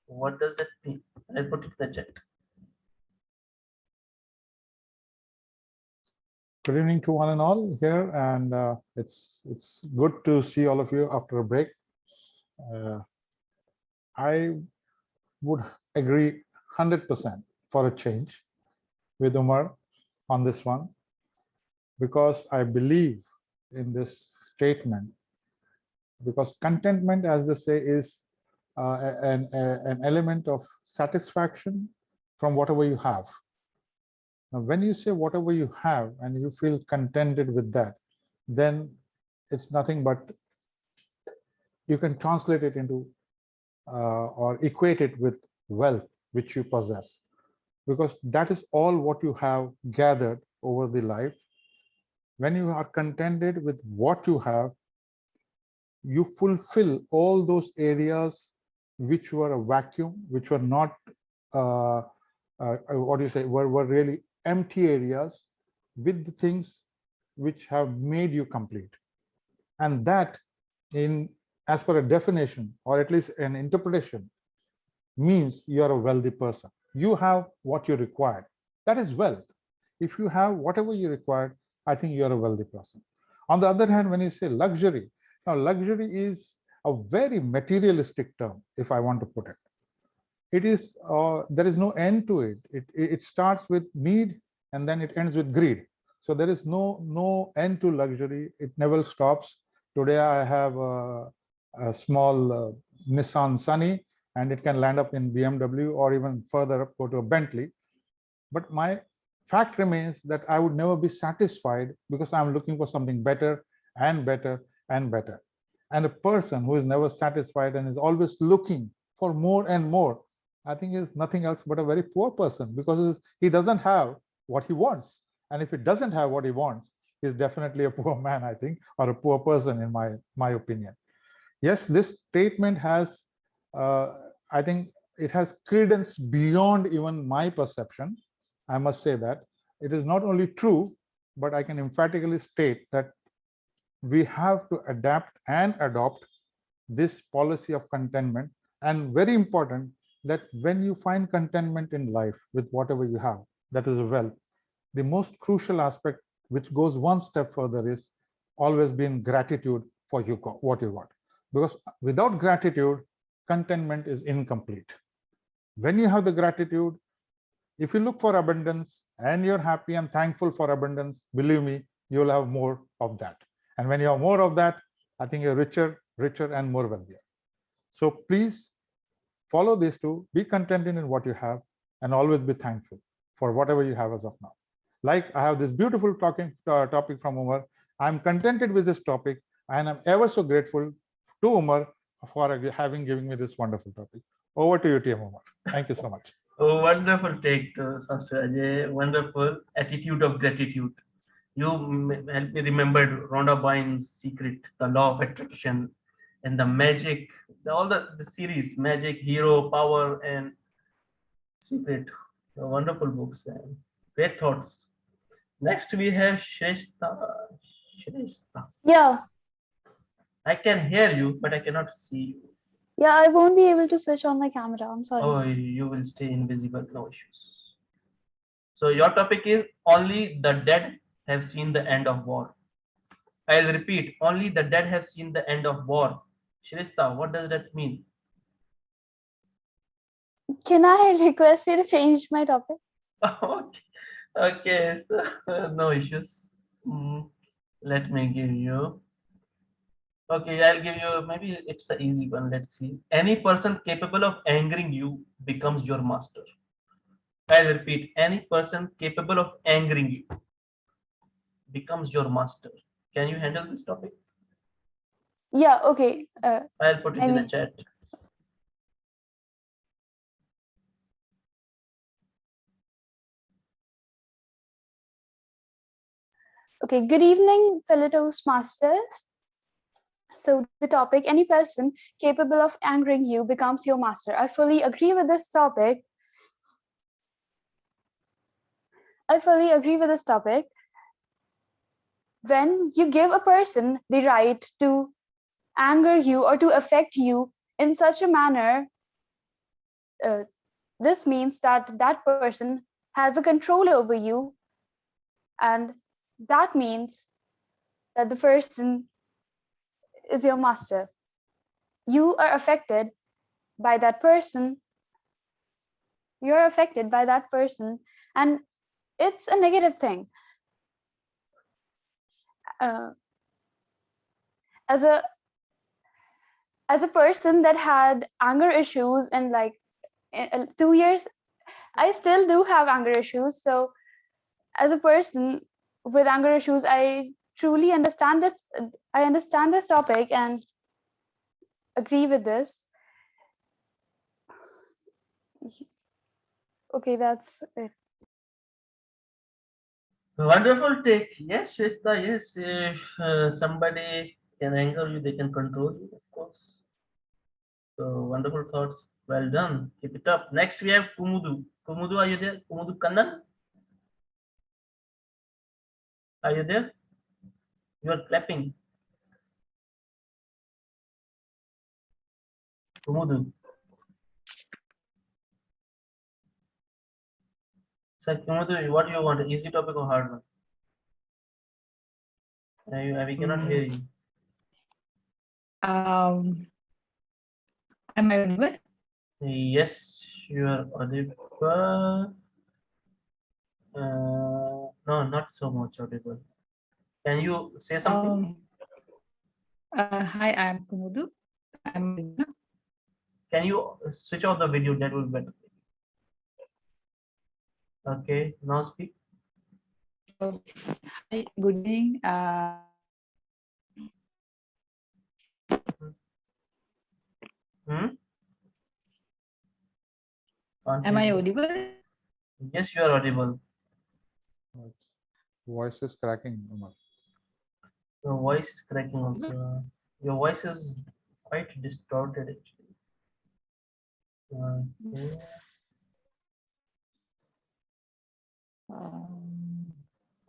What does that mean? I'll put it in the chat. Good evening to one and all here, and it's good to see all of you after a break. I would agree 100% for a change with Umar on this one, because I believe in this statement, because contentment, as they say, is an element of satisfaction from whatever you have. Now, when you say whatever you have and you feel contented with that, then it's nothing but you can translate it into or equate it with wealth which you possess, because that is all what you have gathered over the life. When you are contented with what you have, you fulfill all those areas which were a vacuum, which were not what do you say, were really empty areas, with the things which have made you complete. And that, in as per a definition, or at least an interpretation, means you are a wealthy person. You have what you require. That is wealth. If you have whatever you require, I think you are a wealthy person. On the other hand, when you say luxury, now luxury is a very materialistic term, if I want to put it. It is there is no end to it. It starts with need and then it ends with greed. So there is no end to luxury. It never stops. Today I have a small Nissan Sunny, and it can land up in BMW, or even further up, go to a Bentley. But my fact remains that I would never be satisfied, because I'm looking for something better and better and better. And a person who is never satisfied and is always looking for more and more, I think is nothing else but a very poor person, because he doesn't have what he wants. And if he doesn't have what he wants, he's definitely a poor man, I think, or a poor person in my opinion. Yes, this statement has, I think it has credence beyond even my perception. I must say that it is not only true, but I can emphatically state that we have to adapt and adopt this policy of contentment. And very important, that when you find contentment in life with whatever you have, that is wealth, the most crucial aspect, which goes one step further, is always being gratitude for what you got. Because without gratitude, contentment is incomplete. When you have the gratitude, if you look for abundance and you're happy and thankful for abundance, believe me, you'll have more of that. And when you have more of that, I think you're richer and more wealthier. So please follow these two, be contented in what you have, and always be thankful for whatever you have as of now. Like I have this beautiful topic from Umar. I'm contented with this topic, and I'm ever so grateful to Umar for having given me this wonderful topic. Over to you, TM Umar. Thank you so much. Oh, wonderful take, Master Ajay. Wonderful attitude of gratitude. You helped me remember Rhonda Bynes' secret, the law of attraction. and the magic, all the series, Magic, Hero, Power, and Secret. Wonderful books and great thoughts. Next, we have Shrestha. Shrestha. Yeah, I can hear you, but I cannot see you. yeah, I won't be able to switch on my camera. I'm sorry. Oh, you will stay invisible, no issues. So your topic is only the dead have seen the end of war. I'll repeat, only the dead have seen the end of war. Shrestha, what does that mean? Can I request you to change my topic? Okay, okay, so, no issues. Let me give you. Okay, I'll give you, maybe it's the easy one. Let's see. Any person capable of angering you becomes your master. I'll repeat, any person capable of angering you becomes your master. Can you handle this topic? Yeah, okay. I'll put it in the Any- chat. Okay, good evening, fellow Toastmasters. So the topic, any person capable of angering you becomes your master. I fully agree with this topic. When you give a person the right to anger you or to affect you in such a manner, this means that that person has a control over you, and that means that the person is your master. You are affected by that person. You're affected by that person, and it's a negative thing. As a person that had anger issues in like 2 years, I still do have anger issues. So as a person with anger issues, I truly understand this. I understand this topic and agree with this. Okay, that's it. Wonderful take. Yes, Shrestha, yes. If somebody can anger you, they can control you, of course. So wonderful thoughts. Well done. Keep it up. Next we have Kumudu. Kumudu, are you there? Kumudu Kannan? Are you there? You are clapping. Kumudu. So Kumudu, what do you want? Easy topic or hard one? We cannot hear you. Am I audible? Yes, you are audible. No, not so much audible. Can you say something? Hi, I'm Kumudu. Can you switch off the video? That will be better. Okay, now speak. Hi, good evening. Am I audible? Yes, you are audible. Voice is cracking, Umar. Your voice is cracking also. Your voice is quite distorted actually. Okay.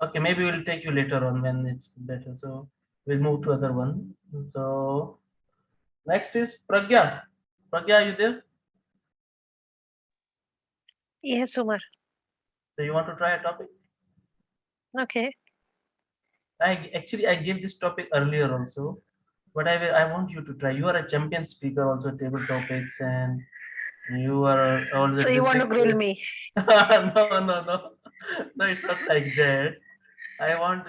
Okay, maybe we'll take you later on when it's better. So we'll move to other one. So next is Pragya. Pragya, are you there? Yes, Umar. So you want to try a topic? Okay. I gave this topic earlier also, but I want you to try. You are a champion speaker also, table topics, and you are always. So you want to grill me? No, it's not like that. I want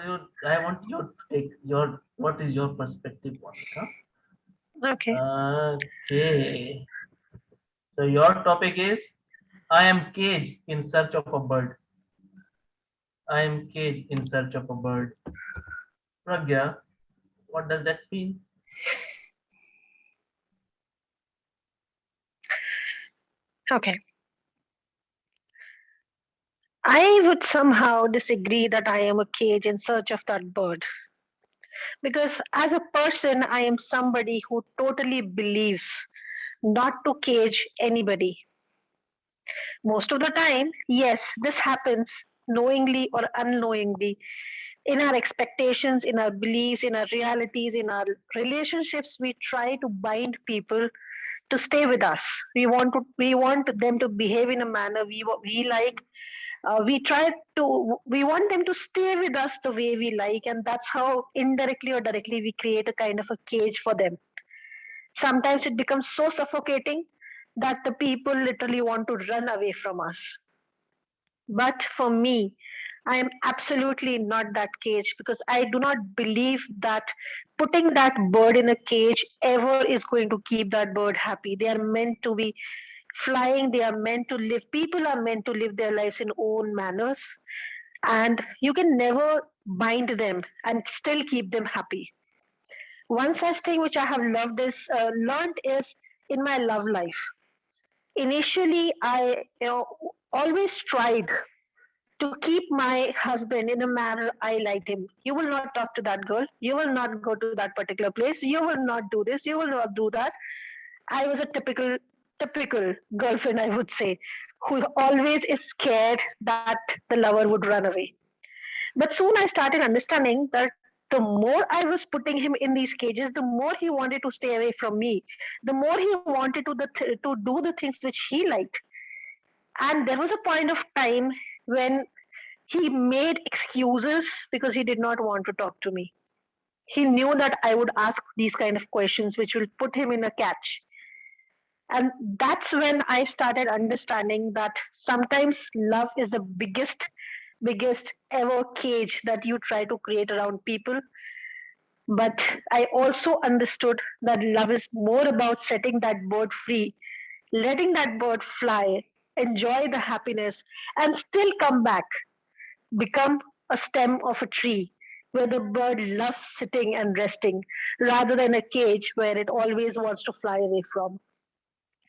you to take your, what is your perspective on it, huh? Okay. Okay. So your topic is, I am cage in search of a bird. I am cage in search of a bird. Pragya, what does that mean? Okay. I would somehow disagree that I am a cage in search of that bird. Because as a person, I am somebody who totally believes not to cage anybody. Most of the time, yes, this happens knowingly or unknowingly in our expectations, in our beliefs, in our realities, in our relationships. We try to bind people to stay with us. We want them to behave in a manner we like. We want them to stay with us the way we like, and that's how indirectly or directly we create a kind of a cage for them. Sometimes it becomes so suffocating that the people literally want to run away from us. But for me, I am absolutely not that cage, because I do not believe that putting that bird in a cage ever is going to keep that bird happy. They are meant to be flying, they are meant to live, people are meant to live their lives in own manners, and you can never bind them and still keep them happy. One such thing which I have learned is in my love life. Initially, I always tried to keep my husband in a manner I liked him. You will not talk to that girl. You will not go to that particular place. You will not do this. You will not do that. I was a typical girlfriend, I would say, who always is scared that the lover would run away. But soon I started understanding that the more I was putting him in these cages, the more he wanted to stay away from me, the more he wanted to do the things which he liked. And there was a point of time when he made excuses because he did not want to talk to me. He knew that I would ask these kind of questions which will put him in a catch. And that's when I started understanding that sometimes love is the biggest ever cage that you try to create around people. But I also understood that love is more about setting that bird free, letting that bird fly, enjoy the happiness, and still come back, become a stem of a tree where the bird loves sitting and resting rather than a cage where it always wants to fly away from.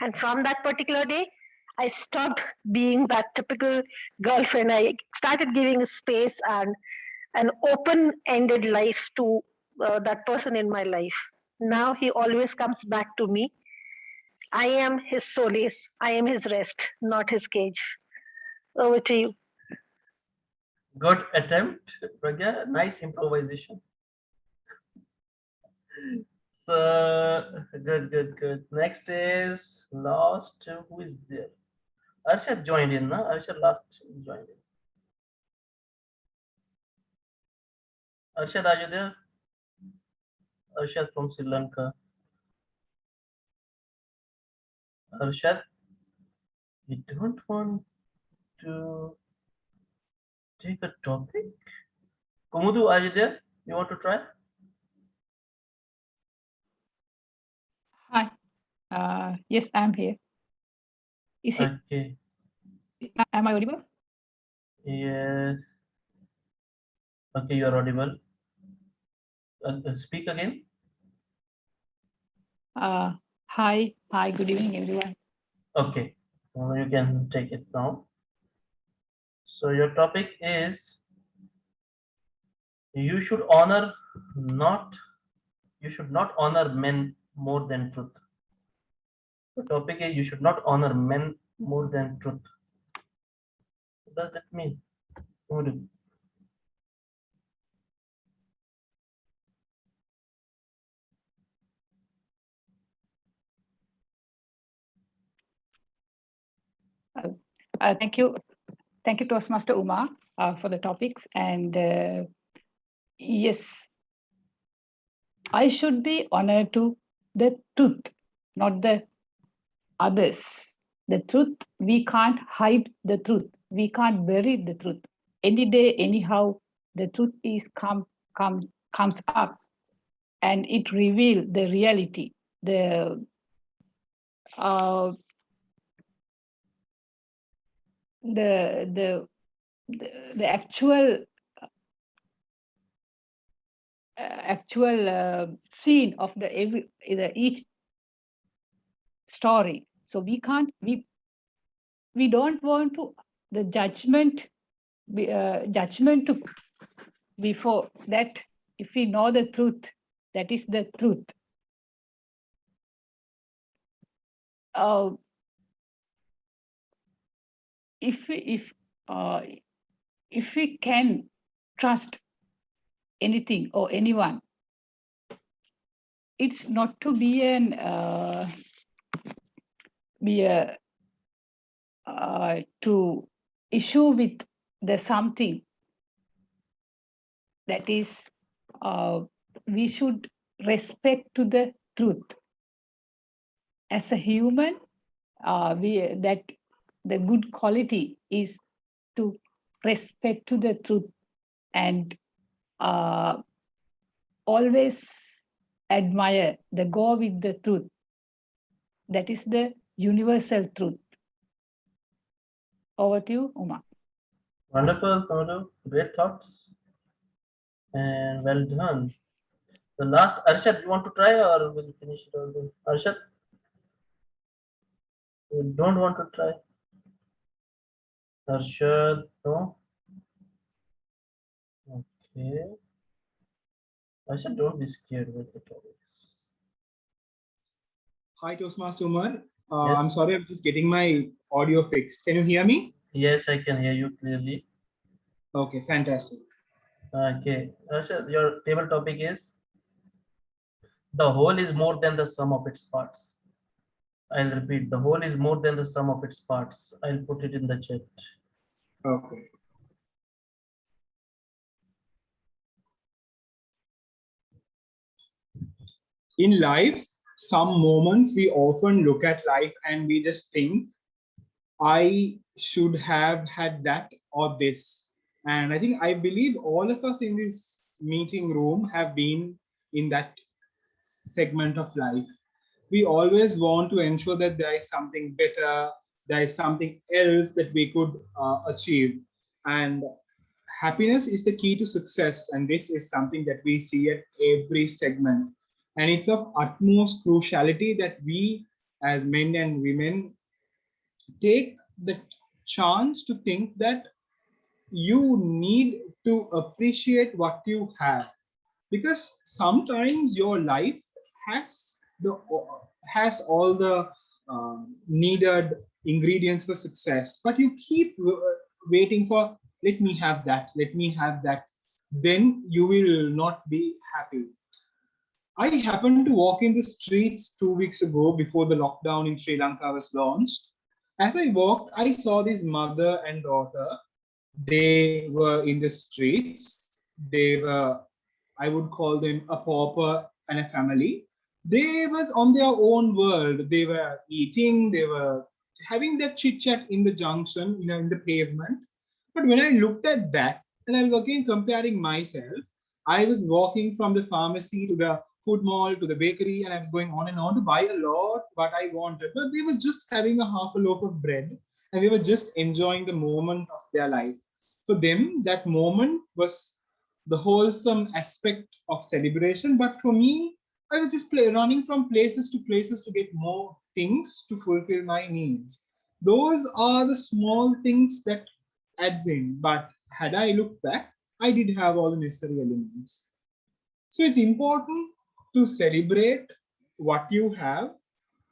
And from that particular day, I stopped being that typical girlfriend. I started giving a space and an open ended life to that person in my life. Now he always comes back to me. I am his solace, I am his rest, not his cage. Over to you. Good attempt, Pragya. Nice improvisation. So good. Next is last. Who is there? Arshad joined in, no? Arshad last joined in. Arshad, are you there? Arshad from Sri Lanka. Arshad, you don't want to take a topic? Kumudu, are you there? You want to try? Hi. Yes, I'm here. Is it? Okay. Am I audible? Yes. Okay, you are audible. Speak again. Hi. Good evening, everyone. Okay, you can take it now. So your topic is you should not honor men more than truth. The topic is you should not honor men more than truth. What does that mean? Udu. Thank you, Toastmaster Uma, for the topics. And yes, I should be honored to the truth, not the others. The truth, we can't hide the truth. We can't bury the truth. Any day, anyhow, the truth is comes up, and it reveals the reality, the actual scene of each story. So we don't want to the judgment to before that if we know the truth, that is the truth. If we can trust anything or anyone, it's not to be to issue with the something. That is, we should respect to the truth. As a human, that the good quality is to respect to the truth and always admire the go with the truth. That is the universal truth. Over to you, Uma. Wonderful, Komodo. Great thoughts. And well done. The last, Arshad, you want to try or will you finish it all? Arshad? You don't want to try? Arshad, no? Okay. Arshad, don't be scared with the topics. Hi, Toastmaster Umar. Yes. I'm sorry, I'm just getting my audio fixed. Can you hear me? Yes, I can hear you clearly. Okay, fantastic. Okay. Arshad, your table topic is the whole is more than the sum of its parts. I'll repeat, the whole is more than the sum of its parts. I'll put it in the chat. Okay. In life, some moments we often look at life and we just think, I should have had that or this. And I believe all of us in this meeting room have been in that segment of life. We always want to ensure that there is something better, there is something else that we could achieve. And happiness is the key to success. And this is something that we see at every segment. And it's of utmost cruciality that we as men and women take the chance to think that you need to appreciate what you have, because sometimes your life has all the needed ingredients for success, but you keep waiting for, let me have that, then you will not be happy. I happened to walk in the streets 2 weeks ago before the lockdown in Sri Lanka was launched. As I walked, I saw this mother and daughter. They were in the streets. They were, I would call them a pauper and a family. They were on their own world. They were eating, they were having their chit chat in the junction, in the pavement. But when I looked at that, and I was again comparing myself, I was walking from the pharmacy to the food mall to the bakery, and I was going on and on to buy a lot what I wanted. But they were just having a half a loaf of bread, and they were just enjoying the moment of their life. For them, that moment was the wholesome aspect of celebration. But for me, I was just running from places to get more things to fulfill my needs. Those are the small things that adds in. But had I looked back, I did have all the necessary elements. So it's important to celebrate what you have,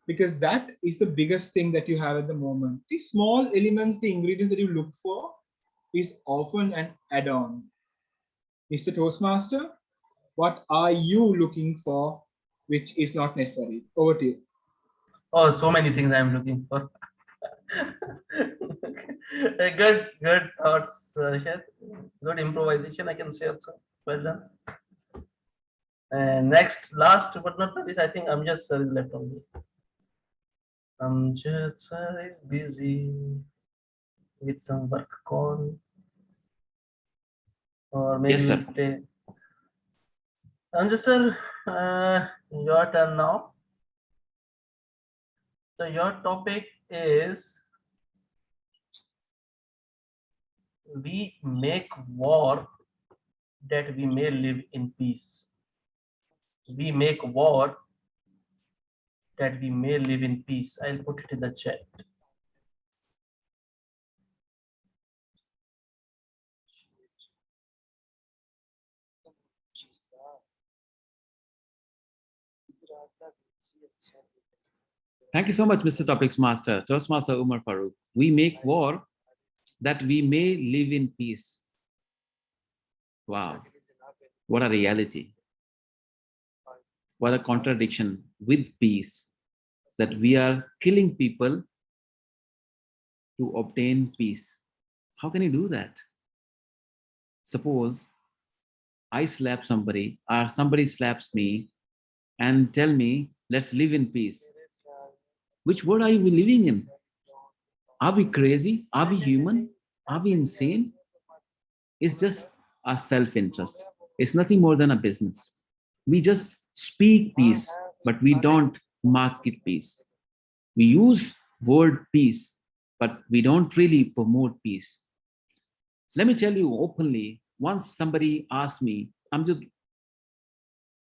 because that is the biggest thing that you have at the moment. The small elements, the ingredients that you look for is often an add-on. Mr. Toastmaster, what are you looking for which is not necessary? Over to you. Oh, so many things I'm looking for. Good thoughts, Sheth. Good improvisation, I can say also. Well done. And next, last but not least, I think Amjad sir is left only. Amjad sir is busy with some work call, or maybe Yes, sir. we'll take. Amjad sir, your turn now. So your topic is we make war that we may live in peace. We make war that we may live in peace. I'll put it in the chat. Thank you so much, Mr. Topics Master, Toastmaster Umar Farooq. We make war that we may live in peace. Wow, what a reality. What a contradiction with peace, that we are killing people to obtain peace. How can you do that? Suppose I slap somebody or somebody slaps me and tell me, let's live in peace. Which world are you living in? Are we crazy? Are we human? Are we insane? It's just our self-interest. It's nothing more than a business. We just speak peace, but we don't market peace. We use word peace, but we don't really promote peace. Let me tell you openly, once somebody asked me, Amjad,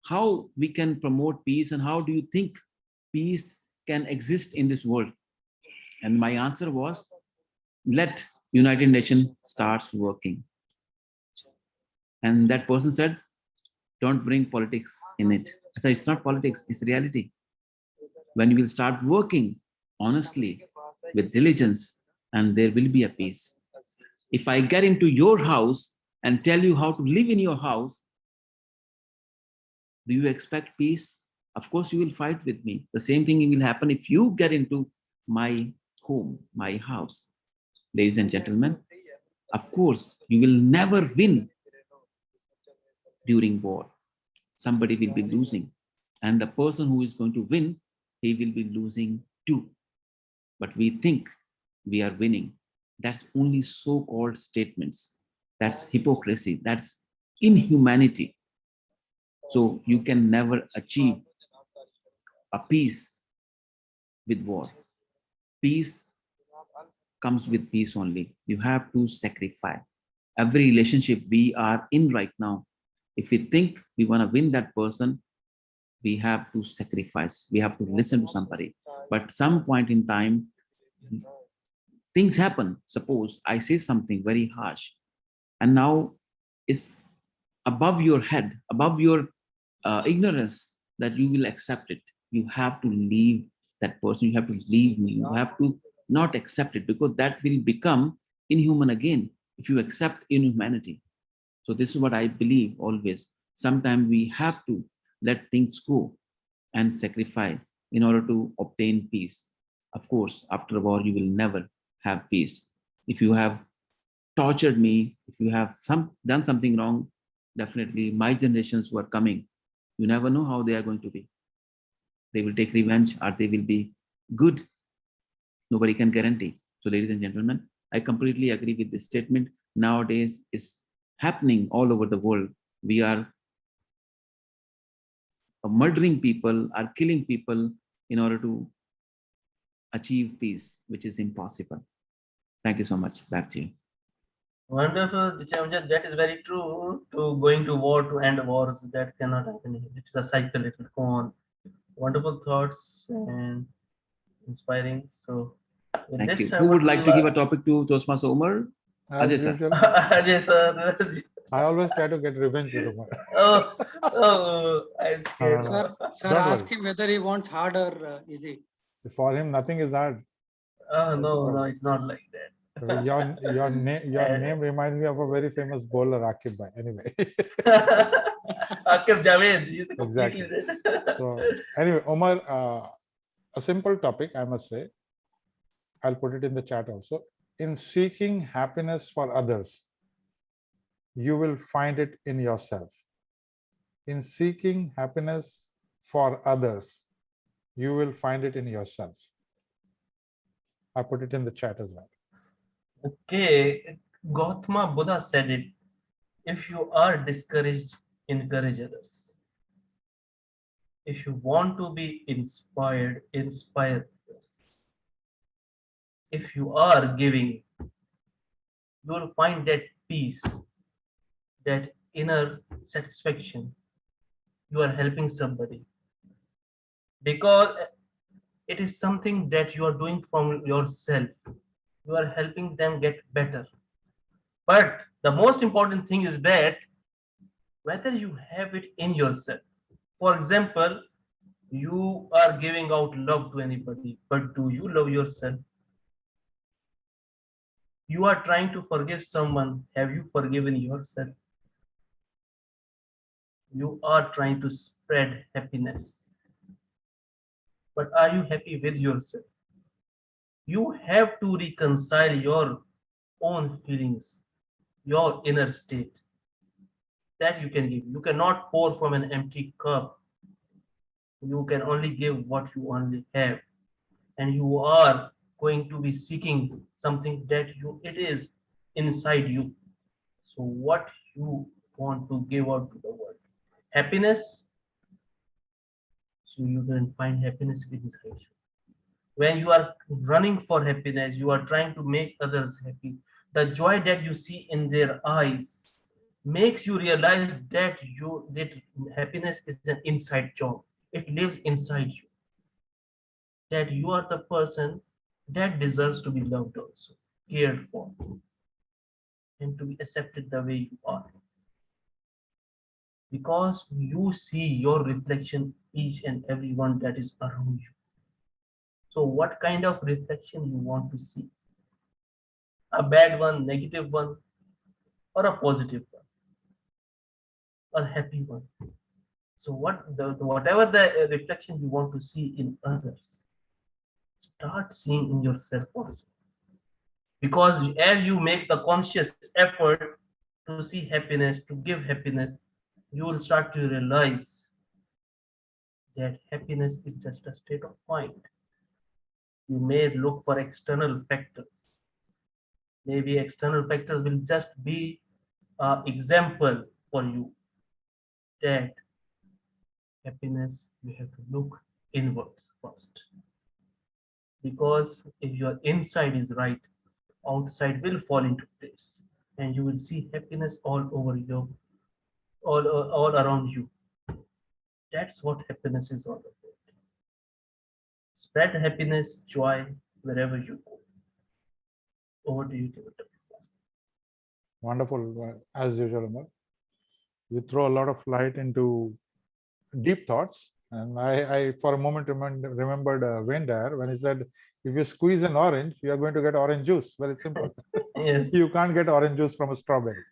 how we can promote peace and how do you think peace can exist in this world? And my answer was, let United Nations starts working. And that person said, don't bring politics in it. I said, it's not politics, it's reality. When you will start working honestly, with diligence, and there will be a peace. If I get into your house and tell you how to live in your house, do you expect peace? Of course, you will fight with me. The same thing will happen if you get into my home, my house. Ladies and gentlemen, of course, you will never win during war. Somebody will be losing. And the person who is going to win, he will be losing too. But we think we are winning. That's only so-called statements. That's hypocrisy. That's inhumanity. So you can never achieve a peace with war. Peace comes with peace only. You have to sacrifice. Every relationship we are in right now, if we think we want to win that person, we have to sacrifice. We have to listen to somebody. But some point in time, things happen. Suppose I say something very harsh, and now it's above your head, above your ignorance, that you will accept it. You have to leave that person. You have to leave me. You have to not accept it, because that will become inhuman again if you accept inhumanity. So this is what I believe always. Sometimes we have to let things go and sacrifice in order to obtain peace. Of course, after a war, you will never have peace. If you have tortured me, if you have done something wrong, definitely my generations who are coming, you never know how they are going to be. They will take revenge or they will be good. Nobody can guarantee. So ladies and gentlemen, I completely agree with this statement. Nowadays is happening all over the world. We are murdering people, are killing people in order to achieve peace, which is impossible. Thank you so much. Back to you. Wonderful, Amjad. That is very true. To going to war to end wars, that cannot happen. It's a cycle. It will go on. Wonderful thoughts and inspiring. So, with Thank this, you. Who would like to give a topic to Toastmaster Umar? As Ajay sir. usual, Ajay sir. I always try to get revenge with Umar. I'm scared. Sir, Don't ask worry. him whether he wants hard or easy. For him, nothing is hard. No, it's not like that. Your name reminds me of a very famous bowler, Akib Bhai. Anyway. Akib Javed. Exactly. So anyway, Omar, a simple topic, I must say. I'll put it in the chat also. In seeking happiness for others, you will find it in yourself. In seeking happiness for others, you will find it in yourself. I put it in the chat as well. Okay, Gautama Buddha said it. If you are discouraged, encourage others. If you want to be inspired, inspire others. If you are giving, you will find that peace, that inner satisfaction. You are helping somebody. Because it is something that you are doing from yourself. You are helping them get better. But the most important thing is that whether you have it in yourself. For example, You are giving out love to anybody, but do you love yourself? You are trying to forgive someone. Have you forgiven yourself? You are trying to spread happiness. But are you happy with yourself? You have to reconcile your own feelings, your inner state that you can give. You cannot pour from an empty cup. You can only give what you only have. And you are going to be seeking something that it is inside you. So what you want to give out to the world? Happiness. So you can find happiness inside you. When you are running for happiness, you are trying to make others happy. The joy that you see in their eyes makes you realize that happiness is an inside job. It lives inside you. That you are the person that deserves to be loved also, cared for, and to be accepted the way you are. Because you see your reflection each and every one that is around you. So what kind of reflection you want to see? A bad one, negative one, or a positive one, a happy one? So whatever the reflection you want to see in others, start seeing in yourself also. Because as you make the conscious effort to see happiness, to give happiness, you will start to realize that happiness is just a state of mind. You may look for external factors. Maybe external factors will just be an example for you that happiness, you have to look inwards first. Because if your inside is right, outside will fall into place, and you will see happiness all over you, all around you. That's what happiness is all about. Spread happiness, joy wherever you go. Over to you, David. Wonderful, as usual, Umar. You throw a lot of light into deep thoughts. And I for a moment, remembered Wayne Dyer when he said, if you squeeze an orange, you are going to get orange juice. Very simple. Yes. You can't get orange juice from a strawberry.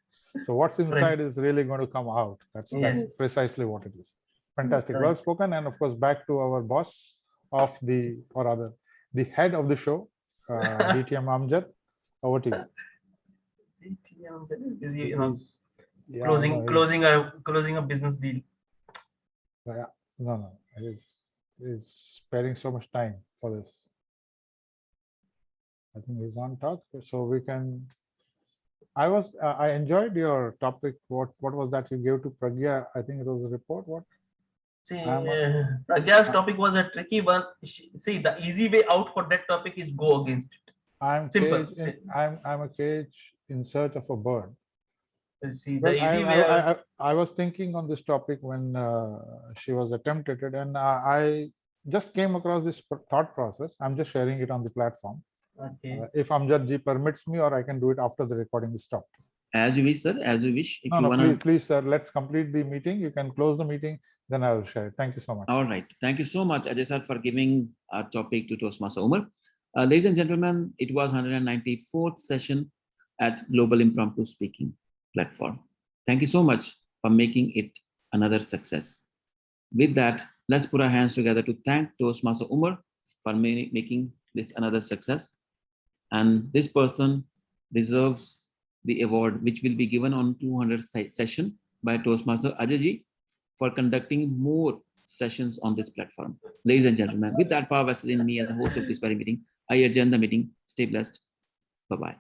So what's inside Right. is really going to come out. That's Yes. precisely what it is. Fantastic. Right. Well spoken. And of course, back to our boss of the, or rather, the head of the show, DTM Amjad. Over to you. DTM, that is busy, Yeah, closing a business deal. Yeah, no, he's sparing so much time for this. I think he's on top, so we can. I enjoyed your topic. What was that you gave to Pragya? I think it was a report. What? See, Pragya's topic was a tricky one. See, the easy way out for that topic is go against it. I'm Simple. I'm a cage in search of a bird. See, Well, the easy way. I was thinking on this topic when she was attempted it, and I just came across this thought process. I'm just sharing it on the platform. Okay. If Amjad ji permits me, or I can do it after the recording is stopped. As you wish, sir. As you wish. If No, you no, wanna... please, sir. Let's complete the meeting. You can close the meeting, then I will share it. Thank you so much. All right. Thank you so much, Ajay sir, for giving our topic to Toastmaster Umar. Ladies and gentlemen, it was 194th session at Global Impromptu Speaking platform. Thank you so much for making it another success. With that, let's put our hands together to thank Toastmaster Umar for making this another success. And this person deserves the award, which will be given on 200th session by Toastmaster Ajay ji for conducting more sessions on this platform. Ladies and gentlemen, with that power vested in me as a host of this very meeting, I adjourn the meeting. Stay blessed. Bye-bye.